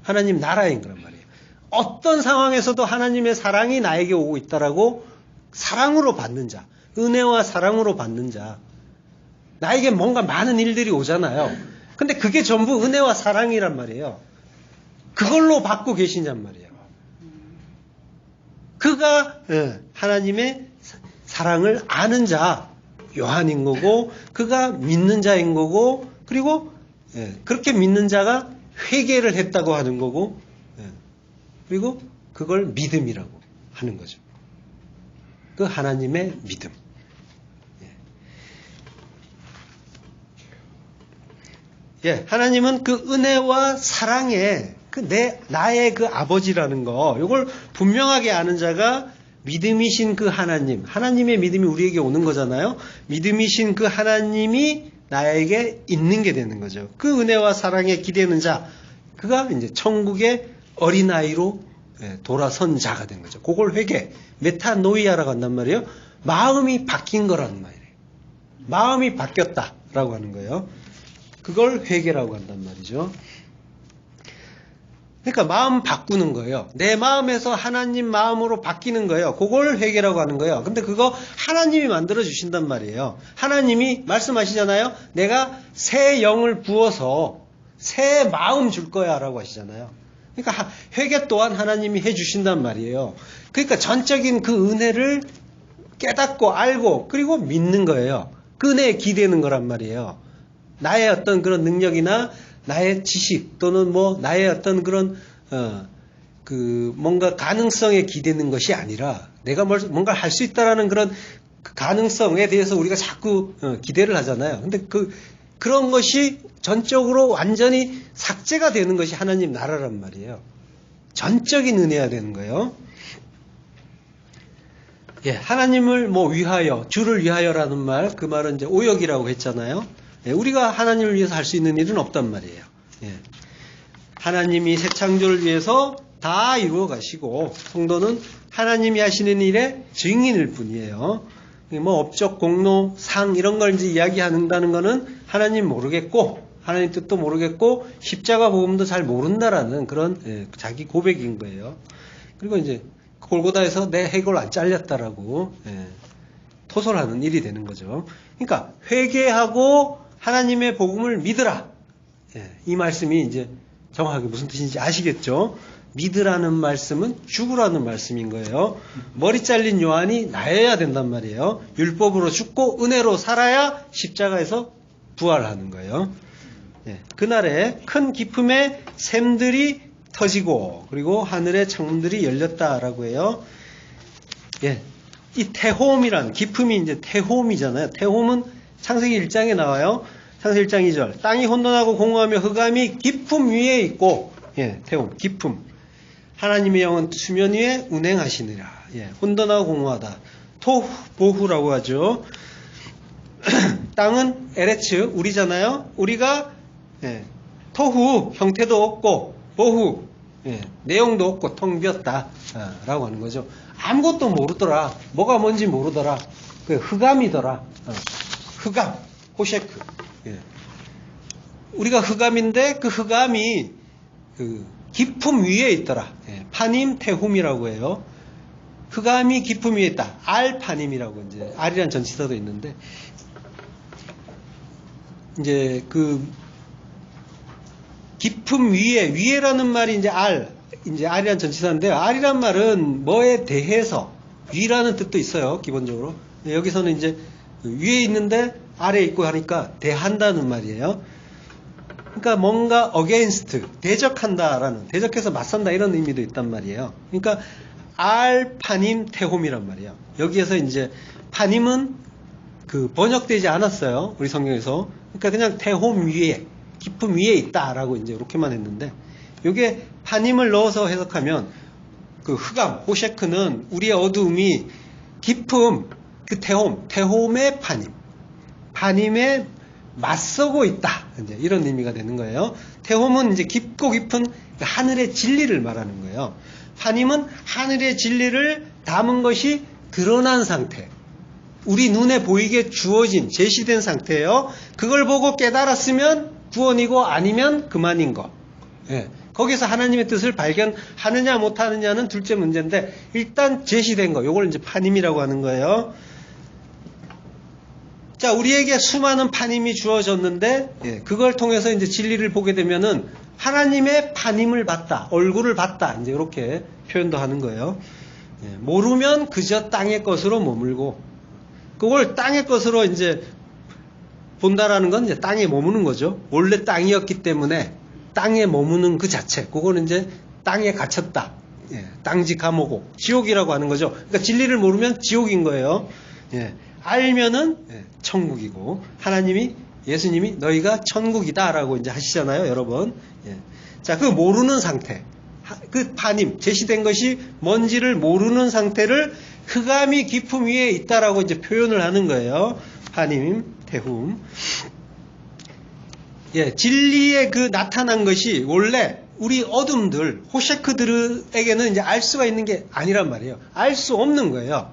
하나님 나라인 거란 말이에요. 어떤 상황에서도 하나님의 사랑이 나에게 오고 있다라고 사랑으로 받는 자, 은혜와 사랑으로 받는 자. 나에게 뭔가 많은 일들이 오잖아요. 근데 그게 전부 은혜와 사랑이란 말이에요. 그걸로 받고 계신단 말이에요. 그가 하나님의 사랑을 아는 자, 요한인 거고, 그가 믿는 자인 거고, 그리고 그렇게 믿는 자가 회개를 했다고 하는 거고, 그리고 그걸 믿음이라고 하는 거죠. 그 하나님의 믿음. 하나님은 그 은혜와 사랑에 나의 그 아버지라는 거, 이걸 분명하게 아는 자가 믿음이신 그 하나님, 하나님의 믿음이 우리에게 오는 거잖아요. 믿음이신 그 하나님이 나에게 있는 게 되는 거죠. 그 은혜와 사랑에 기대는 자, 그가 이제 천국의 어린아이로 돌아선 자가 된 거죠. 그걸 메타노이아라고 한단 말이에요. 마음이 바뀐 거란 말이에요. 마음이 바뀌었다라고 하는 거예요. 그걸 회개라고 한단 말이죠. 그러니까 마음 바꾸는 거예요. 내 마음에서 하나님 마음으로 바뀌는 거예요. 그걸 회개라고 하는 거예요. 근데 그거 하나님이 만들어 주신단 말이에요. 하나님이 말씀하시잖아요. 내가 새 영을 부어서 새 마음 줄 거야 라고 하시잖아요. 그러니까 회개 또한 하나님이 해 주신단 말이에요. 그러니까 전적인 그 은혜를 깨닫고 알고 그리고 믿는 거예요. 그 은혜에 기대는 거란 말이에요. 나의 어떤 그런 능력이나 나의 지식 또는 나의 어떤 그런 뭔가 가능성에 기대는 것이 아니라, 내가 뭔가 할 수 있다라는 그런 그 가능성에 대해서 우리가 자꾸 기대를 하잖아요. 근데 그런 것이 전적으로 완전히 삭제가 되는 것이 하나님 나라란 말이에요. 전적인 은혜가 되는 거예요. 하나님을 위하여, 주를 위하여라는 말, 그 말은 이제 오역이라고 했잖아요. 우리가 하나님을 위해서 할 수 있는 일은 없단 말이에요. 하나님이 새 창조를 위해서 다 이루어 가시고, 성도는 하나님이 하시는 일의 증인일 뿐이에요. 업적, 공로, 상 이런 걸 이제 이야기한다는 거는 하나님 모르겠고, 하나님 뜻도 모르겠고, 십자가 복음도 잘 모른다라는 그런 자기 고백인 거예요. 그리고 이제 골고다에서 내 해골 안 잘렸다라고 토설하는 일이 되는 거죠. 그러니까 회개하고 하나님의 복음을 믿으라. 이 말씀이 이제 정확하게 무슨 뜻인지 아시겠죠? 믿으라는 말씀은 죽으라는 말씀인 거예요. 머리 잘린 요한이 나여야 된단 말이에요. 율법으로 죽고 은혜로 살아야 십자가에서 부활하는 거예요. 그날에 큰 기쁨의 샘들이 터지고 그리고 하늘의 창문들이 열렸다라고 해요. 이 태홈이란 기품이 이제 태홈이잖아요. 태홈은 창세기 1장에 나와요. 창세기 1장 2절. 땅이 혼돈하고 공허하며 흑암이 깊음 위에 있고, 태홈, 깊음. 하나님의 영은 수면 위에 운행하시니라. 혼돈하고 공허하다. 토보후라고 하죠. 땅은 에레츠, 우리잖아요. 우리가 토후, 형태도 없고 보후, 내용도 없고 텅 비었다 라고 하는 거죠. 아무것도 모르더라. 뭐가 뭔지 모르더라. 그 흑암이더라. 흑암, 호셰크. 우리가 흑암인데 그 흑암이 그 기품 위에 있더라. 파님 태훔이라고 해요. 흑암이 기품 위에 있다. 알파님이라고 이제 알이란 전치사도 있는데 이제 그 기품 위에라는 말이 이제 알이란 전치사인데요. 알이란 말은 뭐에 대해서 위라는 뜻도 있어요. 기본적으로. 여기서는 이제 위에 있는데 아래에 있고 하니까 대한다는 말이에요. 그러니까 뭔가 against, 대적해서 맞선다 이런 의미도 있단 말이에요. 그러니까 알파님 태홈이란 말이에요. 여기에서 이제 파님은 그 번역되지 않았어요. 우리 성경에서. 그러니까 그냥 태홈 위에, 기품 위에 있다라고 이제 이렇게만 했는데, 이게 파님을 넣어서 해석하면 그 흑암, 호셰크는 우리의 어두움이 기품, 그 태홈의 파님에 맞서고 있다. 이제 이런 의미가 되는 거예요. 태홈은 이제 깊고 깊은 하늘의 진리를 말하는 거예요. 파님은 하늘의 진리를 담은 것이 드러난 상태. 우리 눈에 보이게 주어진, 제시된 상태예요. 그걸 보고 깨달았으면 구원이고 아니면 그만인 거. 거기서 하나님의 뜻을 발견하느냐 못하느냐는 둘째 문제인데 일단 제시된 거. 요걸 이제 파님이라고 하는 거예요. 자, 우리에게 수많은 파님이 주어졌는데 그걸 통해서 이제 진리를 보게 되면은 하나님의 파님을 봤다, 얼굴을 봤다, 이제 이렇게 표현도 하는 거예요. 모르면 그저 땅의 것으로 머물고, 그걸 땅의 것으로 이제 본다라는 건 이제 땅에 머무는 거죠. 원래 땅이었기 때문에 땅에 머무는 그 자체, 그거는 이제 땅에 갇혔다, 땅지 감옥고 지옥이라고 하는 거죠. 그러니까 진리를 모르면 지옥인 거예요. 알면은 천국이고, 하나님이, 예수님이 너희가 천국이다라고 이제 하시잖아요, 여러 번. 자, 그 모르는 상태, 그 파님, 제시된 것이 뭔지를 모르는 상태를 흑암이 기품 위에 있다라고 이제 표현을 하는 거예요. 파님, 태훔. 진리에 그 나타난 것이 원래 우리 어둠들, 호셰크들에게는 이제 알 수가 있는 게 아니란 말이에요. 알 수 없는 거예요.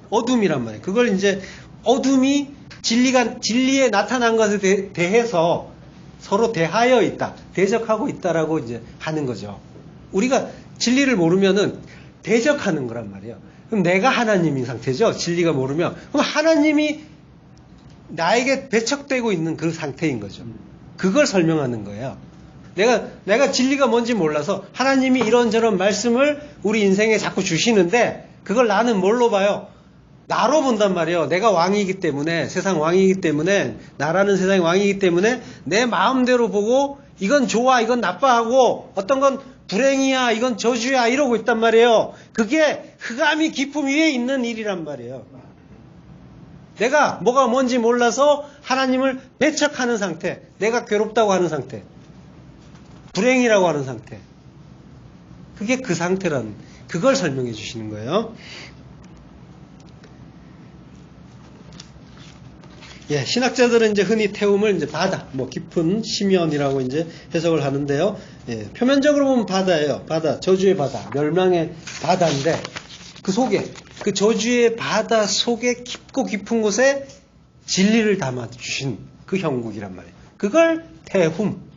어둠이란 말이에요. 그걸 이제 어둠이 진리에 나타난 것에 대해서 서로 대하여 있다, 대적하고 있다라고 이제 하는 거죠. 우리가 진리를 모르면은 대적하는 거란 말이에요. 그럼 내가 하나님인 상태죠. 진리가 모르면. 그럼 하나님이 나에게 배척되고 있는 그 상태인 거죠. 그걸 설명하는 거예요. 내가 진리가 뭔지 몰라서 하나님이 이런저런 말씀을 우리 인생에 자꾸 주시는데 그걸 나는 뭘로 봐요? 나로 본단 말이에요. 내가 왕이기 때문에, 세상 왕이기 때문에, 나라는 세상의 왕이기 때문에 내 마음대로 보고 이건 좋아, 이건 나빠하고 어떤 건 불행이야, 이건 저주야 이러고 있단 말이에요. 그게 흑암이 기품 위에 있는 일이란 말이에요. 내가 뭐가 뭔지 몰라서 하나님을 배척하는 상태, 내가 괴롭다고 하는 상태, 불행이라고 하는 상태, 그게 그 상태란, 그걸 설명해 주시는 거예요. 신학자들은 이제 흔히 태움을 이제 바다, 깊은 심연이라고 이제 해석을 하는데요. 표면적으로 보면 바다예요. 바다, 저주의 바다, 멸망의 바다인데 그 속에, 그 저주의 바다 속에 깊고 깊은 곳에 진리를 담아주신 그 형국이란 말이에요. 그걸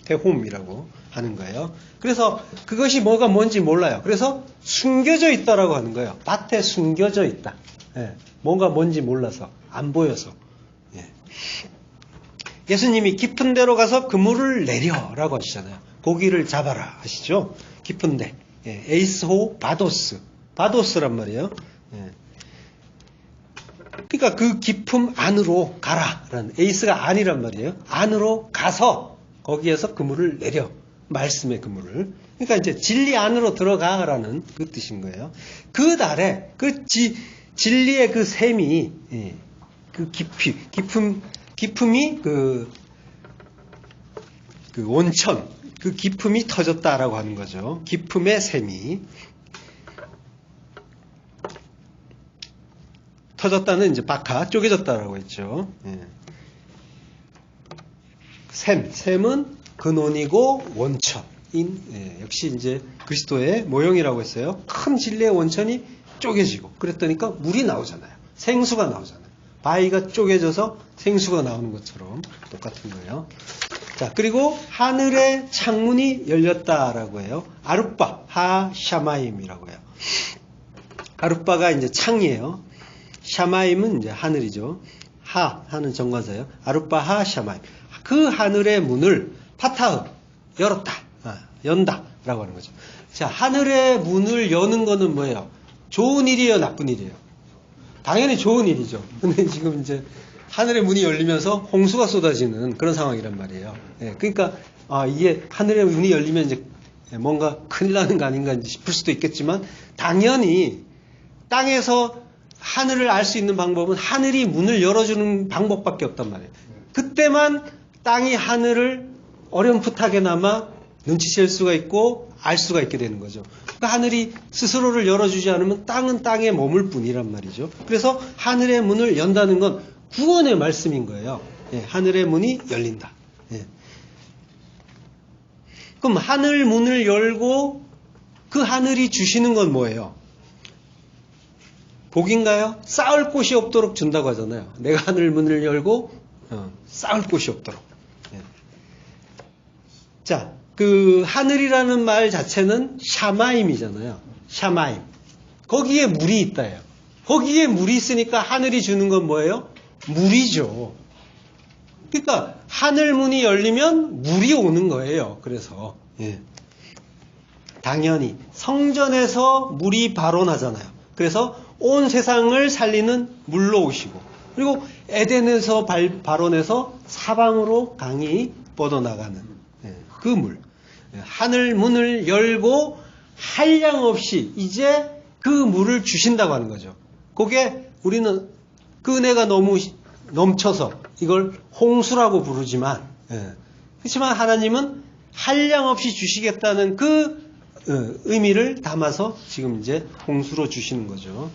태훔이라고 하는 거예요. 그래서 그것이 뭐가 뭔지 몰라요. 그래서 숨겨져 있다라고 하는 거예요. 밭에 숨겨져 있다. 뭔가 뭔지 몰라서, 안 보여서. 예수님이 깊은 데로 가서 그물을 내려라고 하시잖아요. 고기를 잡아라 하시죠. 깊은 데. 에이스호 바도스란 말이에요. 그러니까 그 깊음 안으로 가라라는, 에이스가 아니란 말이에요. 안으로 가서 거기에서 그물을 내려. 말씀의 그물을. 그러니까 이제 진리 안으로 들어가라는 그 뜻인 거예요. 그 달에 그 진리의 그 샘이, 그 깊음이 그 온천, 그 깊음이 터졌다라고 하는 거죠. 깊음의 샘이 터졌다는 이제 바카, 쪼개졌다라고 했죠. 샘은 근원이고 원천인, 역시 이제 그리스도의 모형이라고 했어요. 큰 진리의 원천이 쪼개지고 그랬더니까 물이 나오잖아요. 생수가 나오잖아요. 바위가 쪼개져서 생수가 나오는 것처럼 똑같은 거예요. 자, 그리고 하늘의 창문이 열렸다라고 해요. 아룻바 하 샤마임이라고 해요. 아룻바가 이제 창이에요. 샤마임은 이제 하늘이죠. 하는 정관사예요. 아룻바 하 샤마임. 그 하늘의 문을 파타흐 열었다, 연다라고 하는 거죠. 자, 하늘의 문을 여는 거는 뭐예요? 좋은 일이에요, 나쁜 일이에요? 당연히 좋은 일이죠. 근데 지금 이제 하늘의 문이 열리면서 홍수가 쏟아지는 그런 상황이란 말이에요. 그러니까 이게 하늘의 문이 열리면 이제 뭔가 큰일 나는 거 아닌가 싶을 수도 있겠지만, 당연히 땅에서 하늘을 알 수 있는 방법은 하늘이 문을 열어주는 방법밖에 없단 말이에요. 그때만 땅이 하늘을 어렴풋하게나마 눈치챌 수가 있고 알 수가 있게 되는 거죠. 그러니까 하늘이 스스로를 열어주지 않으면 땅은 땅에 머물 뿐이란 말이죠. 그래서 하늘의 문을 연다는 건 구원의 말씀인 거예요. 하늘의 문이 열린다. 그럼 하늘 문을 열고 그 하늘이 주시는 건 뭐예요? 복인가요? 쌓을 곳이 없도록 준다고 하잖아요. 내가 하늘 문을 열고 쌓을 곳이 없도록. 자, 그 하늘이라는 말 자체는 샤마임이잖아요. 샤마임. 거기에 물이 있다예요. 거기에 물이 있으니까 하늘이 주는 건 뭐예요? 물이죠. 그러니까 하늘 문이 열리면 물이 오는 거예요. 그래서 당연히 성전에서 물이 발원하잖아요. 그래서 온 세상을 살리는 물로 오시고, 그리고 에덴에서 발원해서 사방으로 강이 뻗어나가는 그 물. 하늘 문을 열고 한량없이 이제 그 물을 주신다고 하는 거죠. 그게 우리는 그 은혜가 너무 넘쳐서 이걸 홍수라고 부르지만, 그렇지만 하나님은 한량없이 주시겠다는 그 의미를 담아서 지금 이제 홍수로 주시는 거죠.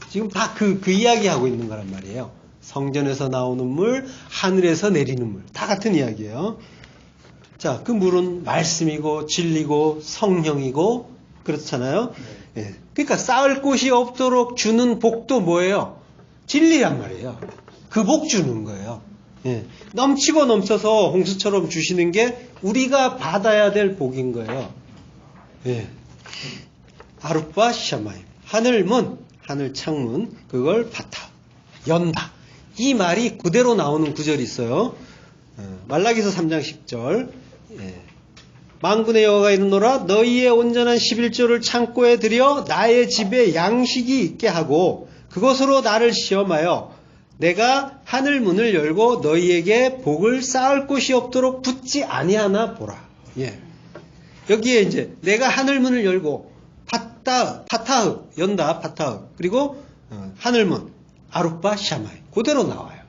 지금 다 그 이야기하고 있는 거란 말이에요. 성전에서 나오는 물, 하늘에서 내리는 물, 다 같은 이야기예요. 자, 그 물은 말씀이고 진리고 성령이고 그렇잖아요. 그러니까 쌓을 곳이 없도록 주는 복도 뭐예요? 진리란 말이에요. 그 복 주는 거예요. 넘치고 넘쳐서 홍수처럼 주시는 게 우리가 받아야 될 복인 거예요. 아룻바 샤마임, 하늘문, 하늘 창문, 그걸 파타, 연다. 이 말이 그대로 나오는 구절이 있어요. 말라기서 3장 10절. 만군의 여호와가 이르노라, 너희의 온전한 11조를 창고에 들여 나의 집에 양식이 있게 하고 그것으로 나를 시험하여 내가 하늘 문을 열고 너희에게 복을 쌓을 곳이 없도록 붙지 아니하나 보라. 여기에 이제 내가 하늘 문을 열고 파타흐 연다, 파타흐, 그리고 하늘문 아룻바 샤마이, 그대로 나와요.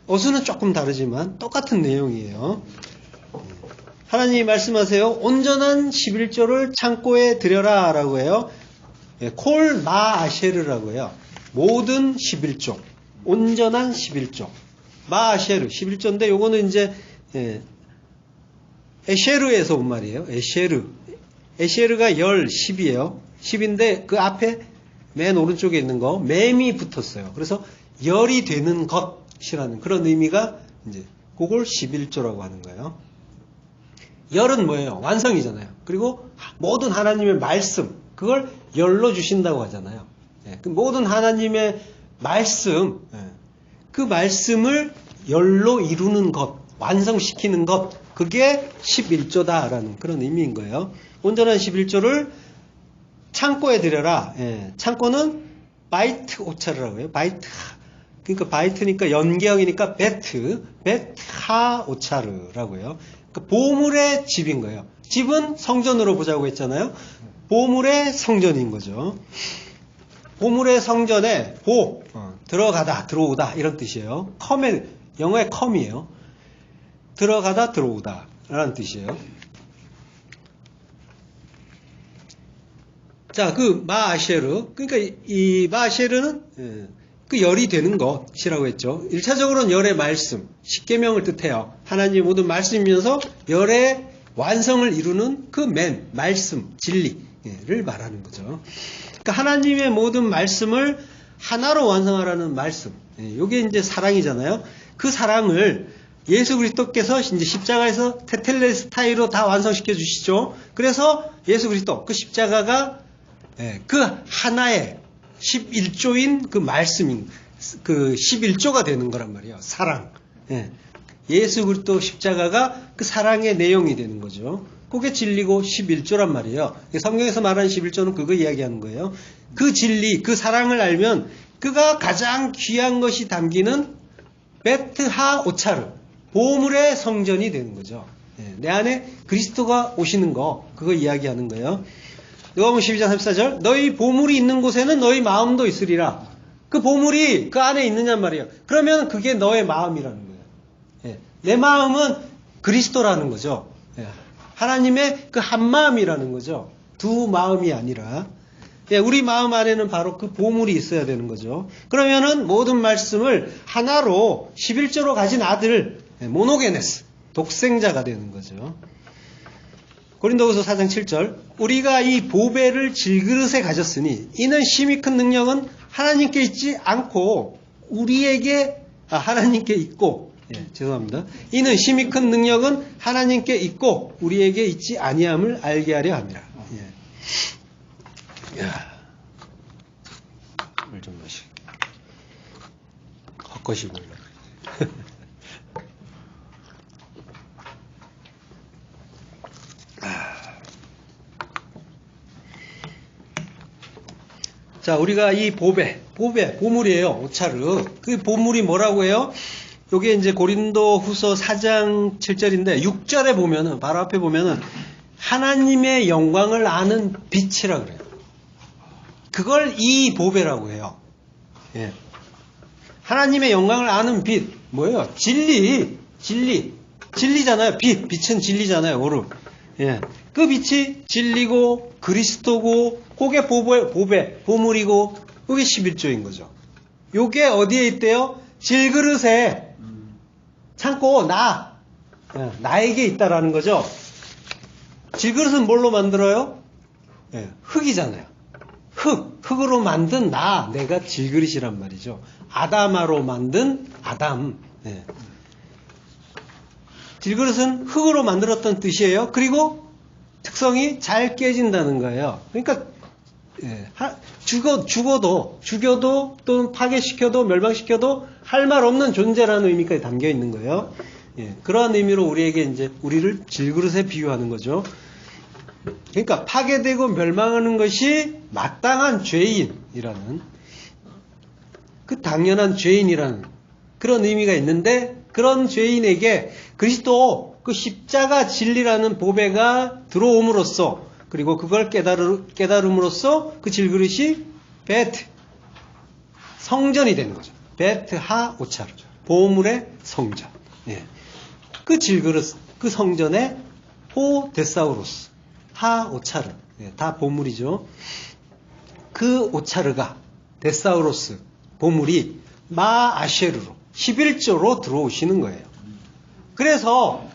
어수는 조금 다르지만 똑같은 내용이에요. 하나님이 말씀하세요. 온전한 11조를 창고에 들여라 라고 해요. 콜 마아쉐르라고 해요. 모든 11조, 온전한 11조, 마아쉐르 11조인데 요거는 이제 에쉐르에서 온 말이에요. 에쉐르가 열 10이에요. 10인데 그 앞에 맨 오른쪽에 있는 거 맴이 붙었어요. 그래서 열이 되는 것이라는 그런 의미가 이제 그걸 11조라고 하는 거예요. 열은 뭐예요? 완성이잖아요. 그리고 모든 하나님의 말씀, 그걸 열로 주신다고 하잖아요. 그 모든 하나님의 말씀, 그 말씀을 열로 이루는 것, 완성시키는 것, 그게 11조다라는 그런 의미인 거예요. 온전한 11조를 창고에 들여라. 창고는 바이트 오차르라고 해요. 바이트. 그러니까 바이트니까 연계형이니까 베트하 오차르라고 해요. 그러니까 보물의 집인 거예요. 집은 성전으로 보자고 했잖아요. 보물의 성전인 거죠. 보물의 성전에 들어가다, 들어오다 이런 뜻이에요. 영어의 컴이에요. 들어가다, 들어오다 라는 뜻이에요. 자, 그 마아쉐르, 그러니까 이 마아쉐르는 그 열이 되는 것이라고 했죠. 1차적으로는 열의 말씀, 십계명을 뜻해요. 하나님의 모든 말씀이면서 열의 완성을 이루는 그 말씀, 진리를 말하는 거죠. 그러니까 하나님의 모든 말씀을 하나로 완성하라는 말씀. 이게 이제 사랑이잖아요. 그 사랑을 예수 그리스도께서 이제 십자가에서 테텔레스타이로 다 완성시켜 주시죠. 그래서 예수 그리스도, 그 십자가가 그 하나의 11조인 그 말씀인, 그 11조가 되는 거란 말이에요. 사랑. 예수 그리스도 십자가가 그 사랑의 내용이 되는 거죠. 그게 진리고 11조란 말이에요. 성경에서 말하는 11조는 그거 이야기하는 거예요. 그 진리, 그 사랑을 알면 그가 가장 귀한 것이 담기는 베트하 오차르, 보물의 성전이 되는 거죠. 내 안에 그리스도가 오시는 거, 그거 이야기하는 거예요. 누가복음 12장 34절, 너희 보물이 있는 곳에는 너희 마음도 있으리라. 그 보물이 그 안에 있느냔 말이에요. 그러면 그게 너의 마음이라는 거예요. 내 마음은 그리스도라는 거죠. 하나님의 그 한 마음이라는 거죠. 두 마음이 아니라. 우리 마음 안에는 바로 그 보물이 있어야 되는 거죠. 그러면은 모든 말씀을 하나로 11조로 가진 아들, 모노게네스, 독생자가 되는 거죠. 고린도후서 4장 7절, 우리가 이 보배를 질그릇에 가졌으니 이는 심히 큰 능력은 하나님께 있지 않고 하나님께 있고, 죄송합니다. 이는 심히 큰 능력은 하나님께 있고 우리에게 있지 아니함을 알게 하려 함이라. 물 좀 마시고 헛것이 보이려. 자, 우리가 이 보물이에요. 오차르. 그 보물이 뭐라고 해요? 요게 이제 고린도 후서 4장 7절인데 6절에 보면은, 바로 앞에 보면은 하나님의 영광을 아는 빛이라 그래요. 그걸 이 보배라고 해요. 하나님의 영광을 아는 빛. 뭐예요? 진리잖아요. 빛은 진리잖아요. 오름. 그 빛이 진리고 그리스도고 그게 보물이고 그게 11조인 거죠. 요게 어디에 있대요? 질그릇에 참고 나에게 있다라는 거죠. 질그릇은 뭘로 만들어요? 흙이잖아요. 흙으로 만든 내가 질그릇이란 말이죠. 아담아로 만든 아담. 질그릇은 흙으로 만들었던 뜻이에요. 그리고 특성이 잘 깨진다는 거예요. 그러니까 죽여도 또는 파괴시켜도 멸망시켜도 할 말 없는 존재라는 의미까지 담겨 있는 거예요. 그러한 의미로 우리를 질그릇에 비유하는 거죠. 그러니까 파괴되고 멸망하는 것이 마땅한 죄인이라는, 그 당연한 죄인이라는 그런 의미가 있는데, 그런 죄인에게 그리스도 그 십자가 진리라는 보배가 들어옴으로써, 그리고 그걸 깨달음으로써 그 질그릇이 성전이 되는 거죠. 베트하 오차르, 보물의 성전. 그 질그릇, 그 성전의 데사우로스, 하 오차르, 다 보물이죠. 그 오차르가, 데사우로스, 보물이 아쉐르로 11조로 들어오시는 거예요. 그래서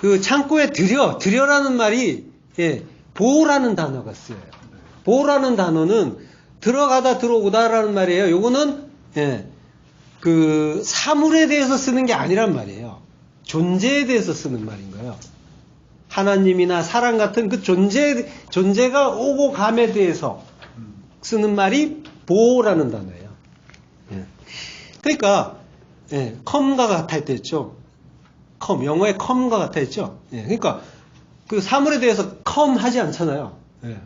그 창고에 들여라는 말이 보라는 단어가 쓰여요. 보라는 단어는 들어가다 들어오다라는 말이에요. 요거는 그 사물에 대해서 쓰는 게 아니란 말이에요. 존재에 대해서 쓰는 말인 거예요. 하나님이나 사랑 같은 그 존재가 오고 감에 대해서 쓰는 말이 보라는 단어예요. 그러니까 컴과 같아 했죠. 영어의 컴과 같아 했죠. 그러니까 그 사물에 대해서 컴 하지 않잖아요.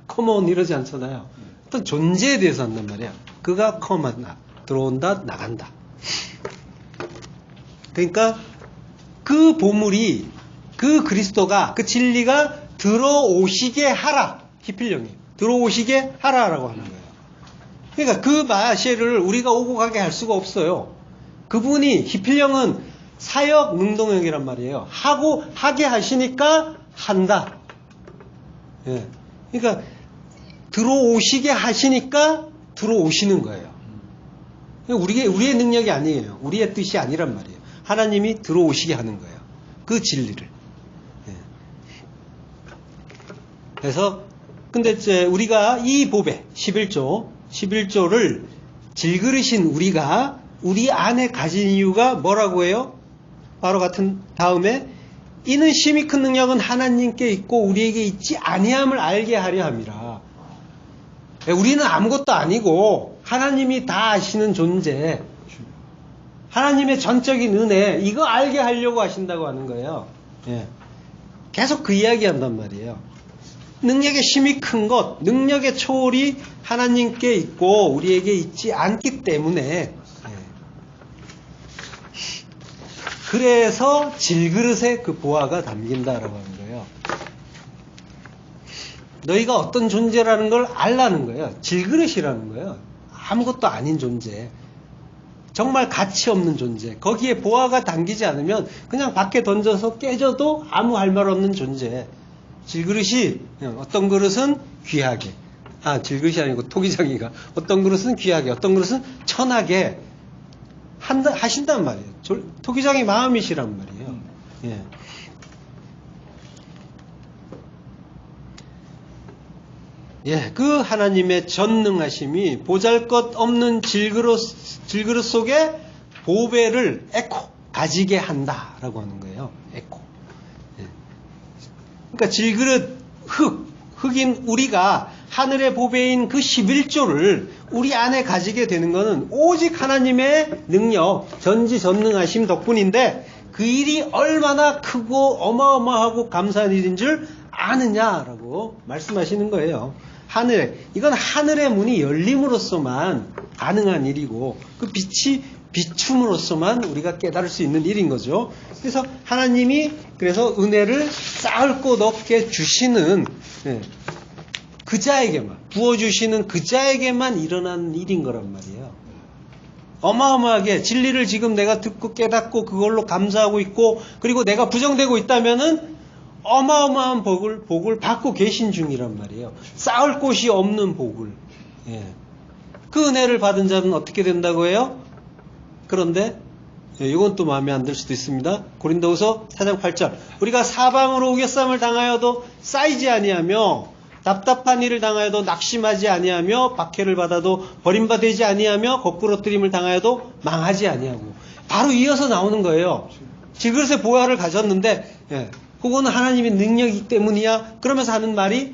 컴온 이러지 않잖아요. 어떤 존재에 대해서 한단 말이야. 그가 컴한다, 들어온다, 나간다. 그러니까 그 보물이, 그 그리스도가, 그 진리가 들어오시게 하라. 히필령이 들어오시게 하라라고 하는 거예요. 그러니까 그 마셰를 우리가 오고 가게 할 수가 없어요. 그분이, 히필령은 사역 능동형이란 말이에요. 하게 하시니까 한다. 그러니까 들어오시게 하시니까 들어오시는 거예요. 우리의 능력이 아니에요. 우리의 뜻이 아니란 말이에요. 하나님이 들어오시게 하는 거예요. 그 진리를. 그래서 근데 이제 우리가 이 보배 11조를 질그릇인 우리가 우리 안에 가진 이유가 뭐라고 해요? 바로 같은 다음에 이는 심히 큰 능력은 하나님께 있고 우리에게 있지 아니함을 알게 하려 함이라. 우리는 아무것도 아니고 하나님이 다 아시는 존재, 하나님의 전적인 은혜, 이거 알게 하려고 하신다고 하는 거예요. 계속 그 이야기 한단 말이에요. 능력의 힘이 큰 것, 능력의 초월이 하나님께 있고 우리에게 있지 않기 때문에, 그래서 질그릇에 그 보화가 담긴다라고 하는 거예요. 너희가 어떤 존재라는 걸 알라는 거예요. 질그릇이라는 거예요. 아무것도 아닌 존재. 정말 가치 없는 존재. 거기에 보화가 담기지 않으면 그냥 밖에 던져서 깨져도 아무 할 말 없는 존재. 질그릇이 어떤 그릇은 귀하게. 질그릇이 아니고 토기장이가 어떤 그릇은 귀하게, 어떤 그릇은 천하게 하신단 말이에요. 토기장의 마음이시란 말이에요. 그 하나님의 전능하심이 보잘것없는 질그릇 속에 보배를 가지게 한다라고 하는 거예요. 그러니까 질그릇 흙인 우리가 하늘의 보배인 그 11조를 우리 안에 가지게 되는 것은 오직 하나님의 능력, 전지전능하심 덕분인데 그 일이 얼마나 크고 어마어마하고 감사한 일인 줄 아느냐라고 말씀하시는 거예요. 이건 하늘의 문이 열림으로써만 가능한 일이고 그 빛이 비춤으로써만 우리가 깨달을 수 있는 일인 거죠. 그래서 하나님이 은혜를 쌓을 곳 없게 주시는 그 자에게만, 부어주시는 그 자에게만 일어나는 일인 거란 말이에요. 어마어마하게 진리를 지금 내가 듣고 깨닫고 그걸로 감사하고 있고, 그리고 내가 부정되고 있다면은 어마어마한 복을 받고 계신 중이란 말이에요. 쌓을 곳이 없는 복을. 그 은혜를 받은 자는 어떻게 된다고 해요? 그런데 이건 또 마음에 안 들 수도 있습니다. 고린도후서 4장 8절. 우리가 사방으로 우겨쌈을 당하여도 쌓이지 아니하며 답답한 일을 당하여도 낙심하지 아니하며 박해를 받아도 버림받지 아니하며 거꾸러뜨림을 당하여도 망하지 아니하고. 바로 이어서 나오는 거예요. 질그릇의 보화를 가졌는데 그거는 하나님의 능력이기 때문이야. 그러면서 하는 말이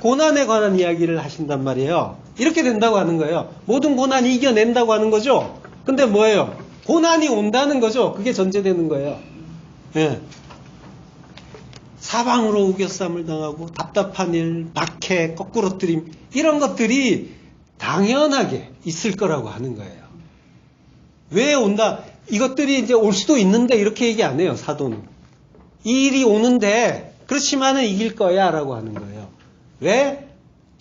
고난에 관한 이야기를 하신단 말이에요. 이렇게 된다고 하는 거예요. 모든 고난이 이겨낸다고 하는 거죠. 근데 뭐예요? 고난이 온다는 거죠. 그게 전제되는 거예요. 사방으로 우겨쌈을 당하고 답답한 일, 박해, 거꾸러뜨림, 이런 것들이 당연하게 있을 거라고 하는 거예요. 왜 온다? 이것들이 이제 올 수도 있는데 이렇게 얘기 안 해요, 사도는. 이 일이 오는데 그렇지만은 이길 거야 라고 하는 거예요. 왜?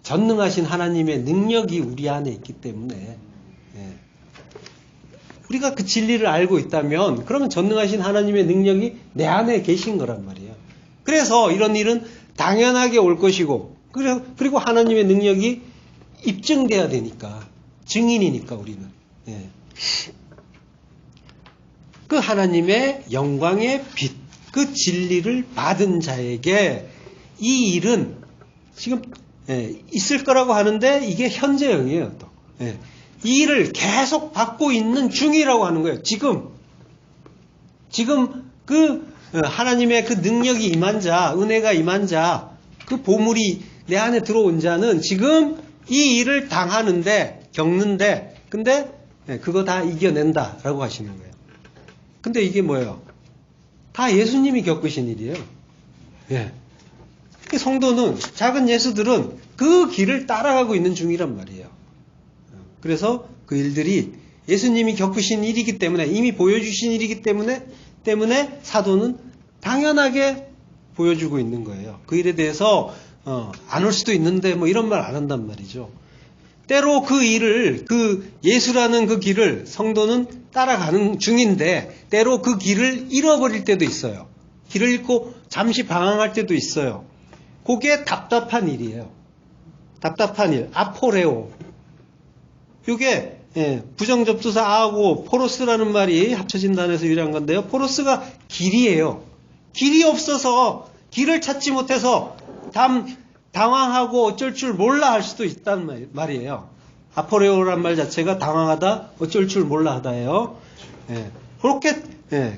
전능하신 하나님의 능력이 우리 안에 있기 때문에. 우리가 그 진리를 알고 있다면 그러면 전능하신 하나님의 능력이 내 안에 계신 거란 말이에요. 그래서 이런 일은 당연하게 올 것이고, 그리고 하나님의 능력이 입증돼야 되니까, 증인이니까 우리는. 그 하나님의 영광의 빛, 그 진리를 받은 자에게 이 일은 지금 있을 거라고 하는데 이게 현재형이에요. 또. 이 일을 계속 받고 있는 중이라고 하는 거예요. 지금 그 하나님의 그 능력이 임한 자, 은혜가 임한 자, 그 보물이 내 안에 들어온 자는 지금 이 일을 당하는데, 겪는데, 근데 그거 다 이겨낸다라고 하시는 거예요. 근데 이게 뭐예요? 다 예수님이 겪으신 일이에요. 성도는, 작은 예수들은 그 길을 따라가고 있는 중이란 말이에요. 그래서 그 일들이 예수님이 겪으신 일이기 때문에, 이미 보여주신 일이기 때문에 사도는 당연하게 보여주고 있는 거예요. 그 일에 대해서 안 올 수도 있는데 뭐 이런 말 안 한단 말이죠. 때로 그 일을, 그 예수라는 그 길을 성도는 따라가는 중인데 때로 그 길을 잃어버릴 때도 있어요. 길을 잃고 잠시 방황할 때도 있어요. 그게 답답한 일이에요. 답답한 일, 아포레오. 이게 부정접두사 아하고 포로스라는 말이 합쳐진 단어에서 유래한 건데요. 포로스가 길이에요. 길이 없어서 길을 찾지 못해서 당황하고 어쩔 줄 몰라 할 수도 있다는 말이에요. 아포레오란 말 자체가 당황하다, 어쩔 줄 몰라 하다예요. 그렇게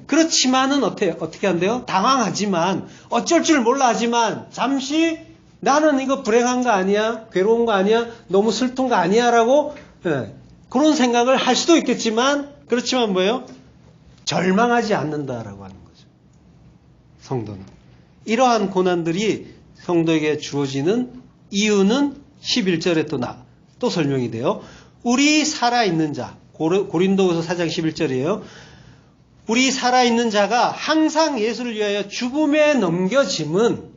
그렇지만은 어떻게 한대요? 당황하지만 어쩔 줄 몰라 하지만 잠시 나는 이거 불행한 거 아니야? 괴로운 거 아니야? 너무 슬픈 거 아니야? 라고 그런 생각을 할 수도 있겠지만 그렇지만 뭐예요? 절망하지 않는다라고 하는 거죠. 성도는. 이러한 고난들이 성도에게 주어지는 이유는 11절에 또 설명이 돼요. 우리 살아있는 자, 고린도후서 4장 11절이에요. 우리 살아있는 자가 항상 예수를 위하여 죽음에 넘겨짐은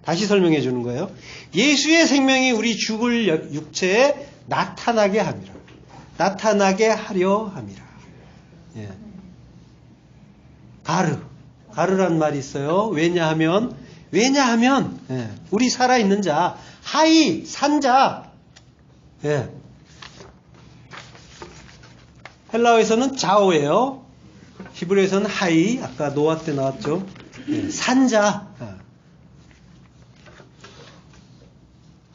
다시 설명해 주는 거예요. 예수의 생명이 우리 죽을 육체에 나타나게 함이라. 나타나게 하려 함이라. 가르란 말이 있어요. 왜냐하면 우리 살아있는 자, 하이 산자. 헬라어에서는 자오예요. 히브리어에서는 하이, 아까 노아 때 나왔죠. 산자.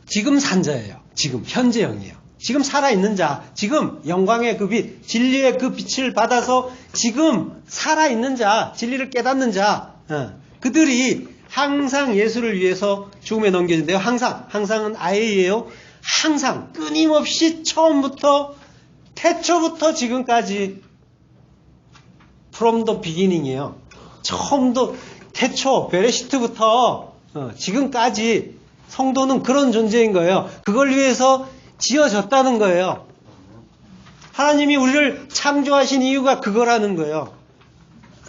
지금 산자예요. 지금 현재형이에요. 지금 살아있는 자, 지금 영광의 그 빛, 진리의 그 빛을 받아서 지금 살아있는 자, 진리를 깨닫는 자, 그들이 항상 예수를 위해서 죽음에 넘겨진대요. 항상은 아예예요. 항상 끊임없이 처음부터 태초부터 지금까지 from the beginning이에요. 처음도 태초 베레시트부터 지금까지 성도는 그런 존재인 거예요. 그걸 위해서 지어졌다는 거예요. 하나님이 우리를 창조하신 이유가 그거라는 거예요.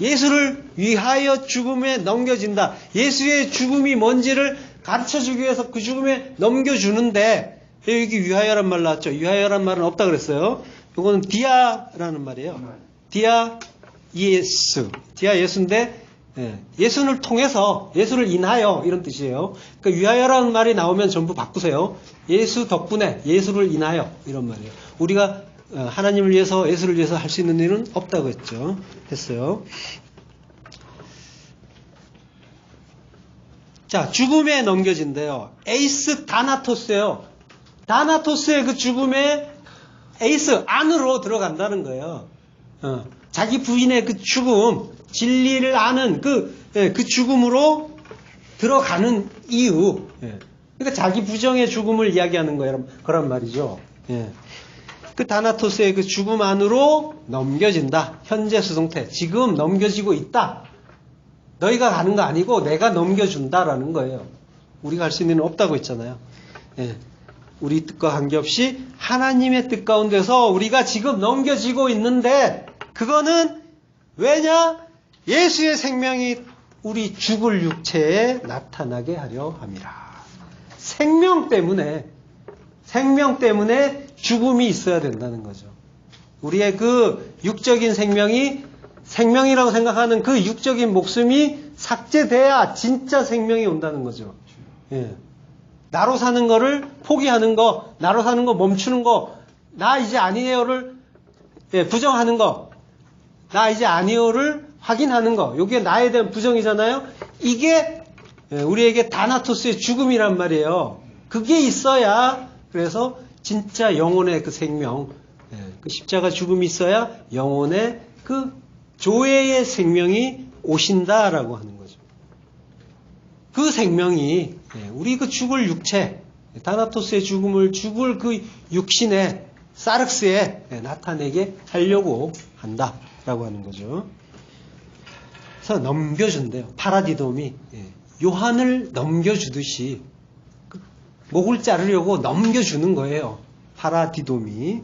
예수를 위하여 죽음에 넘겨진다. 예수의 죽음이 뭔지를 가르쳐주기 위해서 그 죽음에 넘겨주는데 여기 위하여란 말 나왔죠. 위하여란 말은 없다 그랬어요. 이거는 디아라는 말이에요. 디아 예수. 디아 예수인데 예수를 통해서 예수를 인하여 이런 뜻이에요. 그러니까 위하여라는 말이 나오면 전부 바꾸세요. 예수 덕분에 예수를 인하여 이런 말이에요. 우리가 하나님을 위해서 예수를 위해서 할 수 있는 일은 없다고 했어요. 자, 죽음에 넘겨진대요. 에이스 다나토스예요. 다나토스의 그 죽음에 에이스 안으로 들어간다는 거예요. 자기 부인의 그 죽음, 진리를 아는 그 죽음으로 들어가는 이유. 그러니까 자기 부정의 죽음을 이야기하는 거란 말이죠. 그 다나토스의 그 죽음 안으로 넘겨진다. 현재 수동태. 지금 넘겨지고 있다. 너희가 가는 거 아니고 내가 넘겨준다라는 거예요. 우리가 할 수 있는 일은 없다고 했잖아요. 우리 뜻과 관계없이 하나님의 뜻 가운데서 우리가 지금 넘겨지고 있는데 그거는 왜냐? 예수의 생명이 우리 죽을 육체에 나타나게 하려 함이라. 생명 때문에 죽음이 있어야 된다는 거죠. 우리의 그 육적인 생명이라고 생각하는 그 육적인 목숨이 삭제돼야 진짜 생명이 온다는 거죠. 나로 사는 거를 포기하는 거, 나로 사는 거 멈추는 거, 나 이제 아니에요를 부정하는 거, 나 이제 아니요를 확인하는 거, 이게 나에 대한 부정이잖아요. 이게 우리에게 다나토스의 죽음이란 말이에요. 그게 있어야 그래서 진짜 영혼의 그 생명, 그 십자가 죽음이 있어야 영혼의 그 조회의 생명이 오신다라고 하는 거죠. 그 생명이 우리 그 죽을 육체, 다나토스의 죽을 그 육신의 사륵스에 나타내게 하려고 한다라고 하는 거죠. 그래서 넘겨준대요. 파라디돔이 요한을 넘겨주듯이 목을 자르려고 넘겨주는 거예요. 파라디돔이.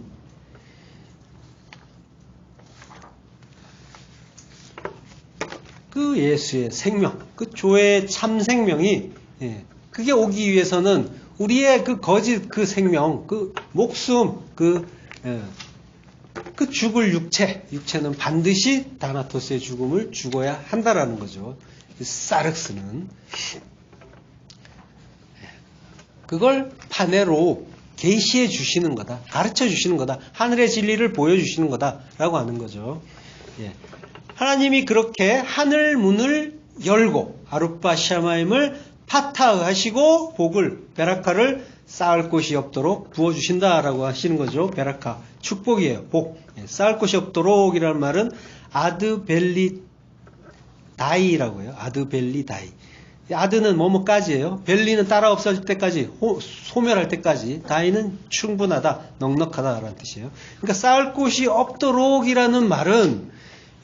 그 예수의 생명, 그 조의 참 생명이 그게 오기 위해서는 우리의 그 거짓 그 생명, 그 목숨, 그 죽을 육체는 반드시 다나토스의 죽음을 죽어야 한다라는 거죠. 사륵스는 그걸 파네로 계시해 주시는 거다. 가르쳐 주시는 거다. 하늘의 진리를 보여주시는 거다라고 하는 거죠. 예. 하나님이 그렇게 하늘 문을 열고 아룻바 샤마임을 파타하시고 복을 베라카를 쌓을 곳이 없도록 부어주신다라고 하시는 거죠. 베라카 축복이에요. 복. 예. 쌓을 곳이 없도록이라는 말은 아드벨리 다이라고 해요. 아드벨리 다이. 아드는 뭐뭐까지예요. 벨리는 따라 없어질 때까지, 소멸할 때까지. 다이는 충분하다, 넉넉하다라는 뜻이에요. 그러니까 쌓을 곳이 없도록이라는 말은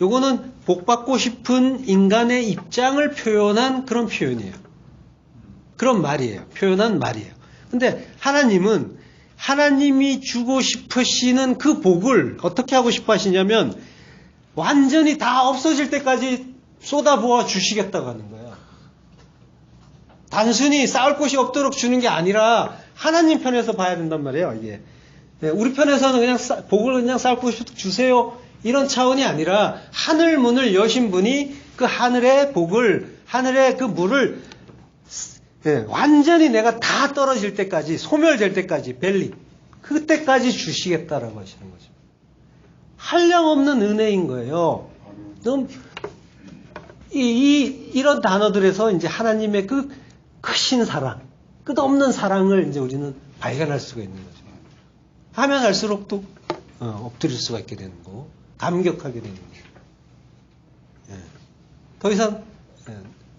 요거는 복받고 싶은 인간의 입장을 표현한 그런 표현이에요. 그런 말이에요. 표현한 말이에요. 근데 하나님은 하나님이 주고 싶으시는 그 복을 어떻게 하고 싶어 하시냐면 완전히 다 없어질 때까지 쏟아부어 주시겠다고 하는 거예요. 단순히 쌓을 곳이 없도록 주는 게 아니라 하나님 편에서 봐야 된단 말이에요. 이게 우리 편에서는 그냥 복을 그냥 쌓을 곳이 주세요 이런 차원이 아니라 하늘 문을 여신 분이 그 하늘의 복을 하늘의 그 물을 완전히 내가 다 떨어질 때까지 소멸될 때까지 벨리 그때까지 주시겠다라고 하시는 거죠. 한량없는 은혜인 거예요. 이런 단어들에서 이제 하나님의 그 크신 사랑, 끝없는 사랑을 이제 우리는 발견할 수가 있는 거죠. 하면 할수록 또 엎드릴 수가 있게 되는 거고, 감격하게 되는 거죠. 예. 더 이상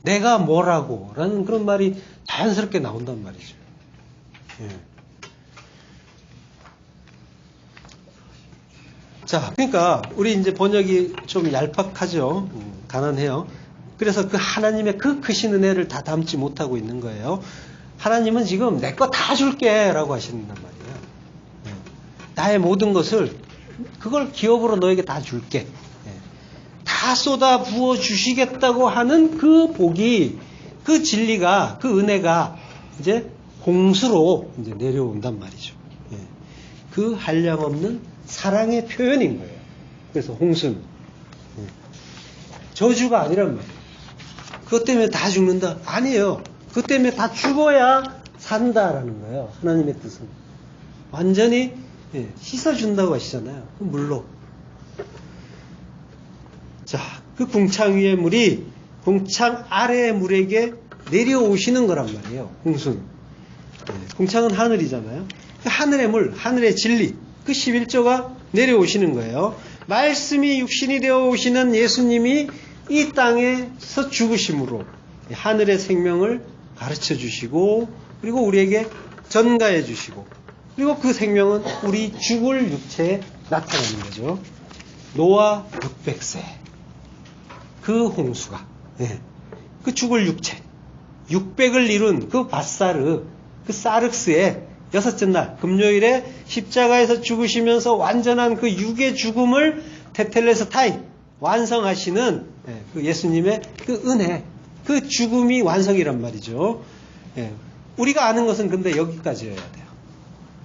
내가 뭐라고 라는 그런 말이 자연스럽게 나온단 말이죠. 예. 자, 그러니까 우리 이제 번역이 좀 얄팍하죠. 가난해요. 그래서 그 하나님의 그 크신 은혜를 다 담지 못하고 있는 거예요. 하나님은 지금 내 거 다 줄게 라고 하신단 말이에요. 나의 모든 것을 그걸 기업으로 너에게 다 줄게. 다 쏟아 부어 주시겠다고 하는 그 복이 그 진리가 그 은혜가 이제 홍수로 이제 내려온단 말이죠. 그 한량없는 사랑의 표현인 거예요. 그래서 홍수는 저주가 아니란 말이에요. 그것 때문에 다 죽는다? 아니에요. 그것 때문에 다 죽어야 산다라는 거예요. 하나님의 뜻은. 완전히 씻어준다고 하시잖아요. 그 물로. 자, 그 궁창 위의 물이 궁창 아래의 물에게 내려오시는 거란 말이에요. 홍수는. 궁창은 하늘이잖아요. 그 하늘의 물, 하늘의 진리, 그 11조가 내려오시는 거예요. 말씀이 육신이 되어 오시는 예수님이 이 땅에서 죽으심으로 하늘의 생명을 가르쳐 주시고 그리고 우리에게 전가해 주시고 그리고 그 생명은 우리 죽을 육체에 나타나는 거죠. 노아 600세 그 홍수가 그 죽을 육체 600을 이룬 그 바사르 그 사륵스의 여섯째 날 금요일에 십자가에서 죽으시면서 완전한 그 육의 죽음을 테텔레스타이 완성하시는 그 예수님의 그 은혜 그 죽음이 완성이란 말이죠. 우리가 아는 것은 근데 여기까지여야 돼요.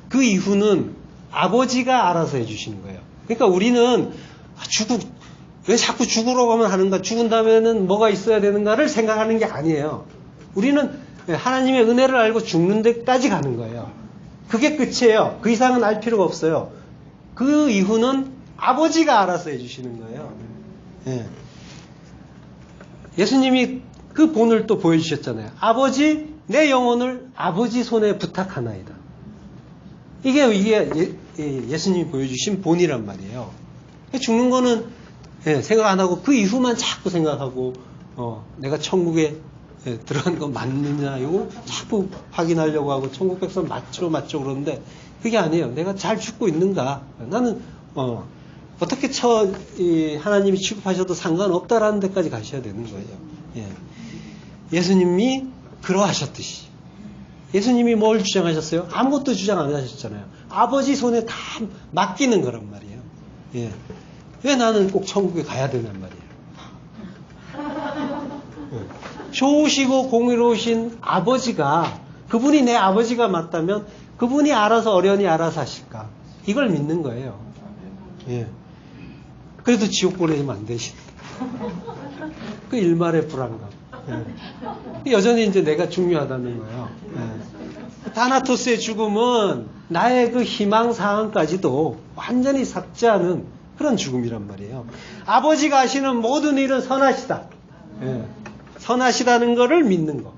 그 이후는 아버지가 알아서 해주시는 거예요. 그러니까 우리는 왜 자꾸 죽으러 가면 하는가 죽은 다음에는 뭐가 있어야 되는가를 생각하는 게 아니에요. 우리는 하나님의 은혜를 알고 죽는 데까지 가는 거예요. 그게 끝이에요. 그 이상은 알 필요가 없어요. 그 이후는 아버지가 알아서 해주시는 거예요. 예수님이 그 본을 또 보여주셨잖아요. 아버지, 내 영혼을 아버지 손에 부탁하나이다. 이게 예수님이 보여주신 본이란 말이에요. 죽는 거는 생각 안 하고 그 이후만 자꾸 생각하고 내가 천국에 들어간 거 맞느냐 이거 자꾸 확인하려고 하고 천국 백성 맞죠 그러는데 그게 아니에요. 내가 잘 죽고 있는가. 나는 어떻게 하나님이 취급하셔도 상관없다라는 데까지 가셔야 되는 거예요. 예수님이 그러하셨듯이. 예수님이 뭘 주장하셨어요? 아무것도 주장 안 하셨잖아요. 아버지 손에 다 맡기는 거란 말이에요. 왜 나는 꼭 천국에 가야 되냔 말이에요. 좋으시고 공의로우신 아버지가 그분이 내 아버지가 맞다면 그분이 알아서 어련히 알아서 하실까? 이걸 믿는 거예요. 그래도 지옥 보내면 안 되시네. 그 일말의 불안감. 여전히 이제 내가 중요하다는 거예요. 다나토스의 죽음은 나의 그 희망사항까지도 완전히 삭제하는 그런 죽음이란 말이에요. 아버지가 하시는 모든 일은 선하시다. 선하시다는 것을 믿는 거.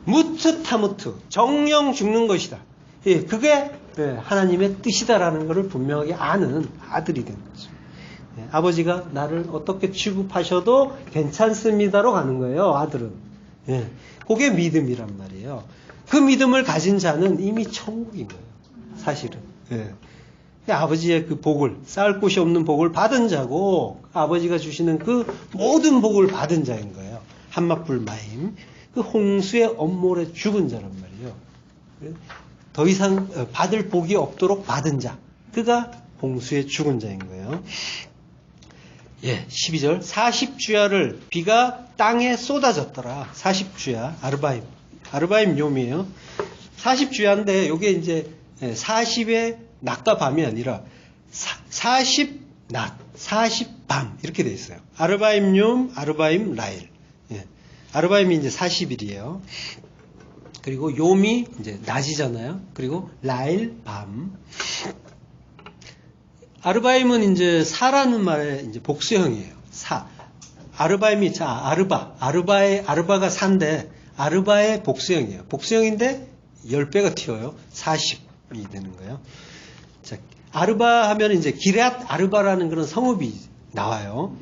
무트 타무트, 정령 죽는 것이다. 그게 하나님의 뜻이다라는 것을 분명하게 아는 아들이 된 거죠. 아버지가 나를 어떻게 취급하셔도 괜찮습니다로 가는 거예요, 아들은. 그게 믿음이란 말이에요. 그 믿음을 가진 자는 이미 천국인 거예요, 사실은. 아버지의 그 복을, 쌓을 곳이 없는 복을 받은 자고, 아버지가 주시는 그 모든 복을 받은 자인 거예요. 한마풀 마임, 그 홍수의 엄몰에 죽은 자란 말이에요. 더 이상 받을 복이 없도록 받은 자, 그가 홍수에 죽은 자인 거예요. 12절. 40주야를 비가 땅에 쏟아졌더라. 40주야, 아르바임 뇽이에요. 40주야인데, 요게 이제 40의 낮과 밤이 아니라 40낮, 40밤, 이렇게 돼 있어요. 아르바임 뇽, 아르바임 라일. 아르바임이 이제 40일이에요. 그리고 요미 이제 낮이잖아요. 그리고 라일 밤. 아르바임은 이제 사라는 말의 이제 복수형이에요. 사. 아르바임이 아르바가 산데 아르바의 복수형이에요. 복수형인데 10배가 튀어요. 40이 되는 거예요. 자, 아르바 하면 이제 기럇 아르바라는 그런 성읍이 나와요.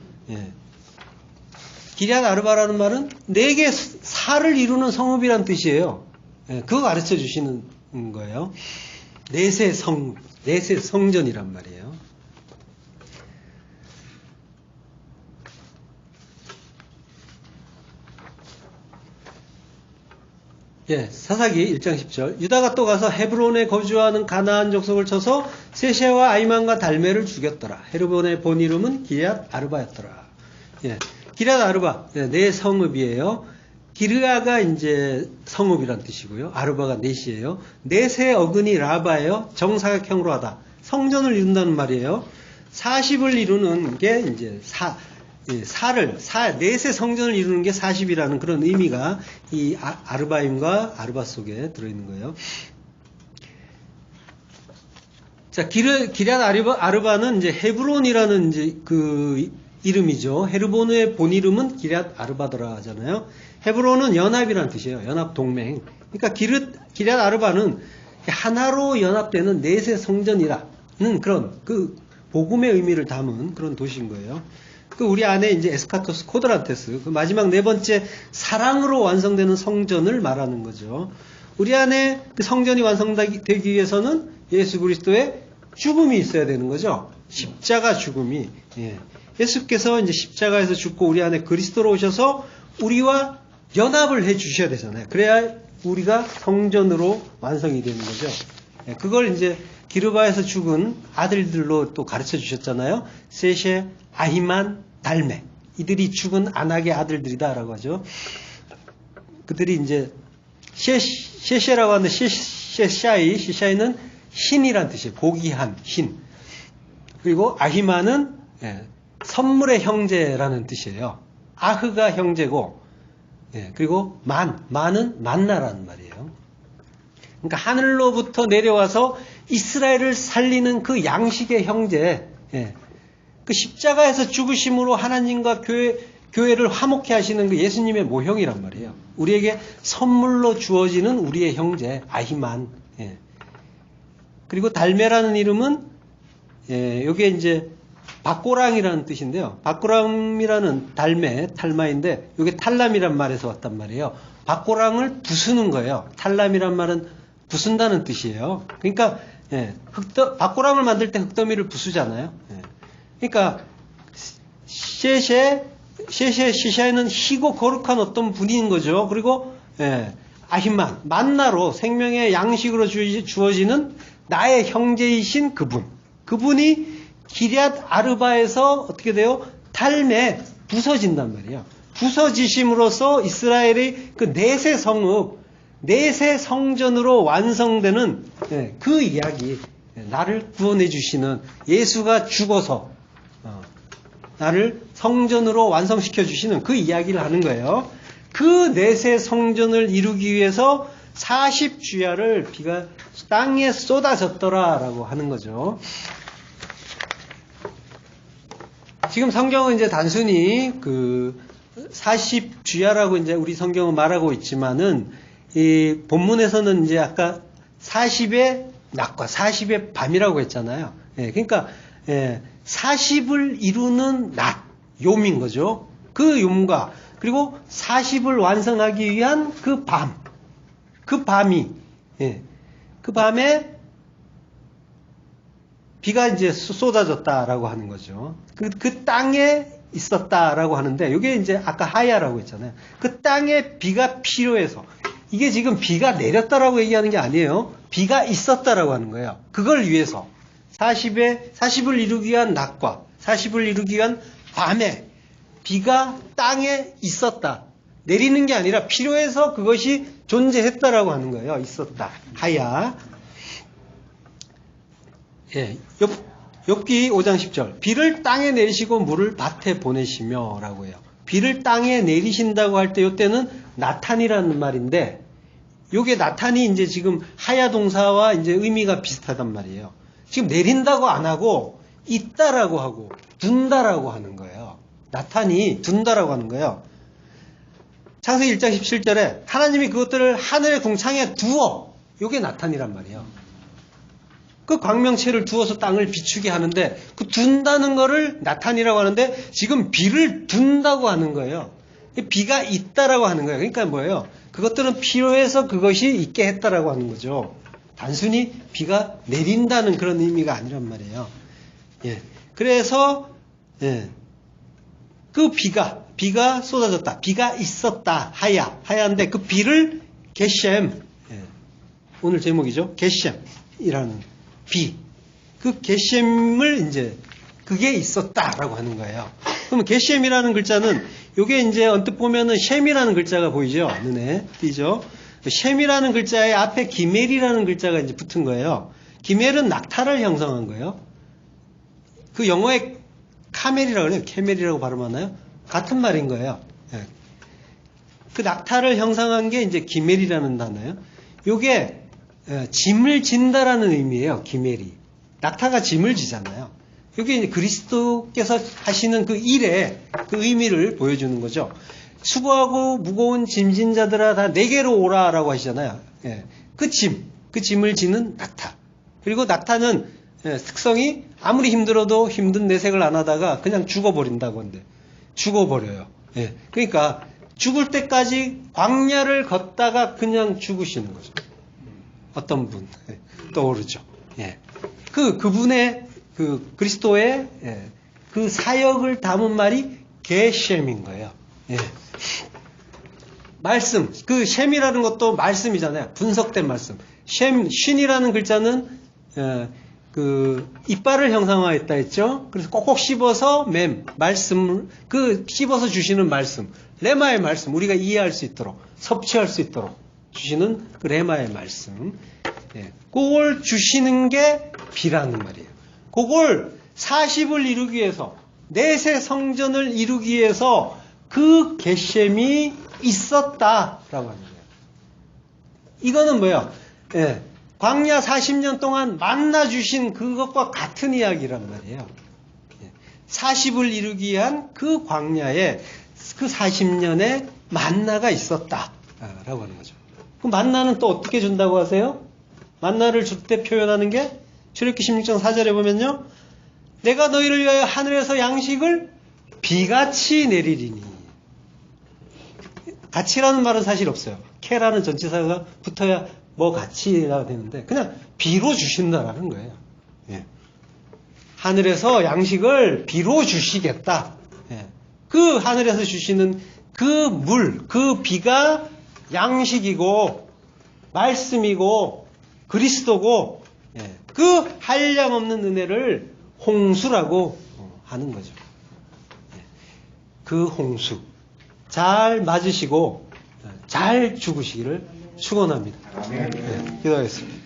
기럇 아르바라는 말은 4개 사를 이루는 성읍이란 뜻이에요. 그거 가르쳐 주시는 거예요. 내세 성전이란 말이에요. 사사기 1장 10절. 유다가 또 가서 헤브론에 거주하는 가나안 족속을 쳐서 세셰와 아이만과 달메를 죽였더라. 헤브론의 본 이름은 기럇 아르바였더라. 기럇 아르바, 네 성읍이에요. 기르아가 이제 성읍이란 뜻이고요. 아르바가 넷이에요. 넷의 어근이 라바예요. 정사각형으로 하다. 성전을 이룬다는 말이에요. 40을 이루는 게 이제 넷의 성전을 이루는 게 40이라는 그런 의미가 이 아르바임과 아르바 속에 들어있는 거예요. 자, 기럇 아르바는 이제 헤브론이라는 이제 그 이름이죠. 헤르본의 본 이름은 기럇 아르바더라 하잖아요. 헤브론은 연합이라는 뜻이에요. 연합 동맹. 그러니까 기럇 아르바는 하나로 연합되는 넷의 성전이라는 그런 그 복음의 의미를 담은 그런 도시인 거예요. 그 우리 안에 이제 에스카토스 코드란테스, 그 마지막 네 번째 사랑으로 완성되는 성전을 말하는 거죠. 우리 안에 그 성전이 완성되기 위해서는 예수 그리스도의 죽음이 있어야 되는 거죠. 십자가 죽음이. 예수께서 이제 십자가에서 죽고 우리 안에 그리스도로 오셔서 우리와 연합을 해 주셔야 되잖아요. 그래야 우리가 성전으로 완성이 되는 거죠. 그걸 이제 기르바에서 죽은 아들들로 또 가르쳐 주셨잖아요. 세셰, 아히만, 달메. 이들이 죽은 아낙의 아들들이다라고 하죠. 그들이 이제 셰셰라고 하는데 시샤이는 흰이란 뜻이에요. 고귀한 흰. 그리고 아히만은 선물의 형제라는 뜻이에요. 아흐가 형제고, 그리고 만은 만나라는 말이에요. 그러니까 하늘로부터 내려와서 이스라엘을 살리는 그 양식의 형제, 그 십자가에서 죽으심으로 하나님과 교회를 화목케 하시는 그 예수님의 모형이란 말이에요. 우리에게 선물로 주어지는 우리의 형제 아히만. 그리고 달메라는 이름은 이게 이제 박고랑이라는 뜻인데요. 박고랑이라는 탈마인데 이게 탈람이란 말에서 왔단 말이에요. 박고랑을 부수는 거예요. 탈람이란 말은 부순다는 뜻이에요. 그러니까 박고랑을 만들 때 흙더미를 부수잖아요. 그러니까 시샤에는 희고 거룩한 어떤 분인 거죠. 그리고 아히만, 만나로 생명의 양식으로 주어지는 나의 형제이신 그분이 기럇 아르바에서 어떻게 돼요? 탈메 부서진단 말이에요. 부서지심으로써 이스라엘의 그 넷의 성읍, 넷의 성전으로 완성되는 그 이야기, 나를 구원해 주시는 예수가 죽어서 나를 성전으로 완성시켜 주시는 그 이야기를 하는 거예요. 그 내세 성전을 이루기 위해서 40주야를 비가 땅에 쏟아졌더라라고 하는 거죠. 지금 성경은 이제 단순히 그 40주야라고 이제 우리 성경은 말하고 있지만은 이 본문에서는 이제 아까 40의 낮과 40의 밤이라고 했잖아요. 예, 그러니까 40을 이루는 낮, 요인 거죠. 그 요임과 그리고 40을 완성하기 위한 그 밤, 그 밤이, 그 밤에 비가 이제 쏟아졌다라고 하는 거죠. 그 땅에 있었다라고 하는데, 이게 이제 아까 하야라고 했잖아요. 그 땅에 비가 필요해서, 이게 지금 비가 내렸다라고 얘기하는 게 아니에요. 비가 있었다라고 하는 거예요. 그걸 위해서 40을 이루기 위한 낮과 40을 이루기 위한 밤에 비가 땅에 있었다. 내리는 게 아니라 필요해서 그것이 존재했다라고 하는 거예요. 있었다. 하야. 예, 욥기 5장 10절. 비를 땅에 내리시고 물을 밭에 보내시며 라고 해요. 비를 땅에 내리신다고 할 때 이때는 나탄이라는 말인데, 요게 나탄이 이제 지금 하야 동사와 이제 의미가 비슷하단 말이에요. 지금 내린다고 안 하고 있다라고 하고 둔다라고 하는 거예요. 나탄이 둔다라고 하는 거예요. 창세기 1장 17절에 하나님이 그것들을 하늘의 궁창에 두어, 요게 나탄이란 말이에요. 그 광명체를 두어서 땅을 비추게 하는데, 그 둔다는 거를 나탄이라고 하는데, 지금 비를 둔다고 하는 거예요. 비가 있다라고 하는 거예요. 그러니까 뭐예요? 그것들은 필요해서 그것이 있게 했다라고 하는 거죠. 단순히 비가 내린다는 그런 의미가 아니란 말이에요. 예. 그래서, 그 비가 쏟아졌다. 비가 있었다. 하야인데 그 비를 게셈. 오늘 제목이죠. 게셈이라는 비. 그 게셈을 이제 그게 있었다라고 하는 거예요. 그러면 게셈이라는 글자는 요게 이제 언뜻 보면은 셈이라는 글자가 보이죠? 눈에 띄죠? 셈이라는 글자의 앞에 기멜이라는 글자가 이제 붙은 거예요. 기멜은 낙타를 형성한 거예요. 그 영어에 카멜이라고 그래요. 캐멜이라고 발음하나요? 같은 말인 거예요. 예. 그 낙타를 형성한 게 이제 기멜이라는 단어예요. 요게 짐을 진다라는 의미예요. 기멜이. 낙타가 짐을 지잖아요. 이게 이제 그리스도께서 하시는 그 일의 그 의미를 보여주는 거죠. 수고하고 무거운 짐진 자들아 다 내게로 오라라고 하시잖아요. 예. 그 짐을 지는 낙타. 그리고 낙타는 특성이 아무리 힘들어도 힘든 내색을 안 하다가 그냥 죽어버린다고 하는데 죽어버려요. 예. 그러니까 죽을 때까지 광야를 걷다가 그냥 죽으시는 거죠. 어떤 분 떠오르죠. 예. 그분의 그 그리스도의 그 사역을 담은 말이 게셈인 거예요. 예. 말씀, 그 셈이라는 것도 말씀이잖아요. 분석된 말씀. 쉰이라는 글자는 그 이빨을 형상화했다 했죠. 그래서 꼭꼭 씹어서 말씀, 그 씹어서 주시는 말씀, 레마의 말씀, 우리가 이해할 수 있도록, 섭취할 수 있도록 주시는 그 레마의 말씀. 그걸 주시는 게 비라는 말이에요. 그걸 40을 이루기 위해서, 내세 성전을 이루기 위해서 그 게셈이 있었다라고 하는 거예요. 이거는 뭐예요? 광야 40년 동안 만나 주신 그것과 같은 이야기란 말이에요. 40을 이루기 위한 그 광야에 그 40년의 만나가 있었다라고 하는 거죠. 그 만나는 또 어떻게 준다고 하세요? 만나를 줄 때 표현하는 게 출애굽기 16장 4절에 보면요. 내가 너희를 위하여 하늘에서 양식을 비같이 내리리니. 같이라는 말은 사실 없어요. 캐라는 전치사가 붙어야 뭐 같이가 되는데 그냥 비로 주신다라는 거예요. 예. 하늘에서 양식을 비로 주시겠다. 예. 그 하늘에서 주시는 그 물, 그 비가 양식이고 말씀이고 그리스도고 예. 그 한량없는 은혜를 홍수라고 하는 거죠. 예. 그 홍수 잘 맞으시고 잘 죽으시기를 축원합니다. 네, 기도하겠습니다.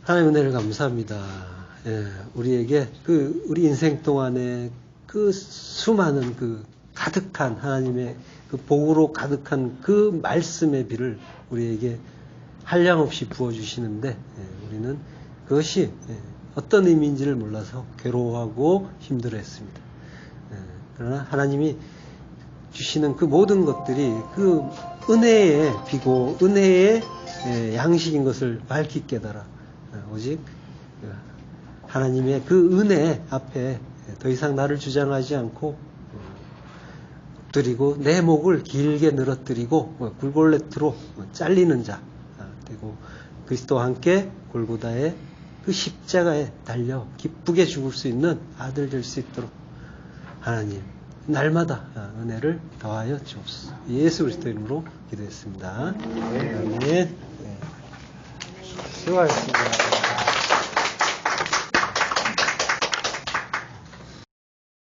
하나님 은혜를 감사합니다. 우리에게 우리 인생 동안에 그 수많은 그 가득한 하나님의 그 복으로 가득한 그 말씀의 비를 우리에게 한량없이 부어주시는데 우리는 그것이 어떤 의미인지를 몰라서 괴로워하고 힘들어했습니다. 그러나 하나님이 주시는 그 모든 것들이 그 은혜의 비고 은혜의 양식인 것을 밝히 깨달아 오직 하나님의 그 은혜 앞에 더 이상 나를 주장하지 않고 엎드리고 내 목을 길게 늘어뜨리고 굴골레트로 잘리는 자 되고 그리스도와 함께 골고다의 그 십자가에 달려 기쁘게 죽을 수 있는 아들 될 수 있도록 하나님 날마다 은혜를 더하여 주옵소서. 예수 그리스도 이름으로 기도했습니다. 아멘. 수고하셨습니다.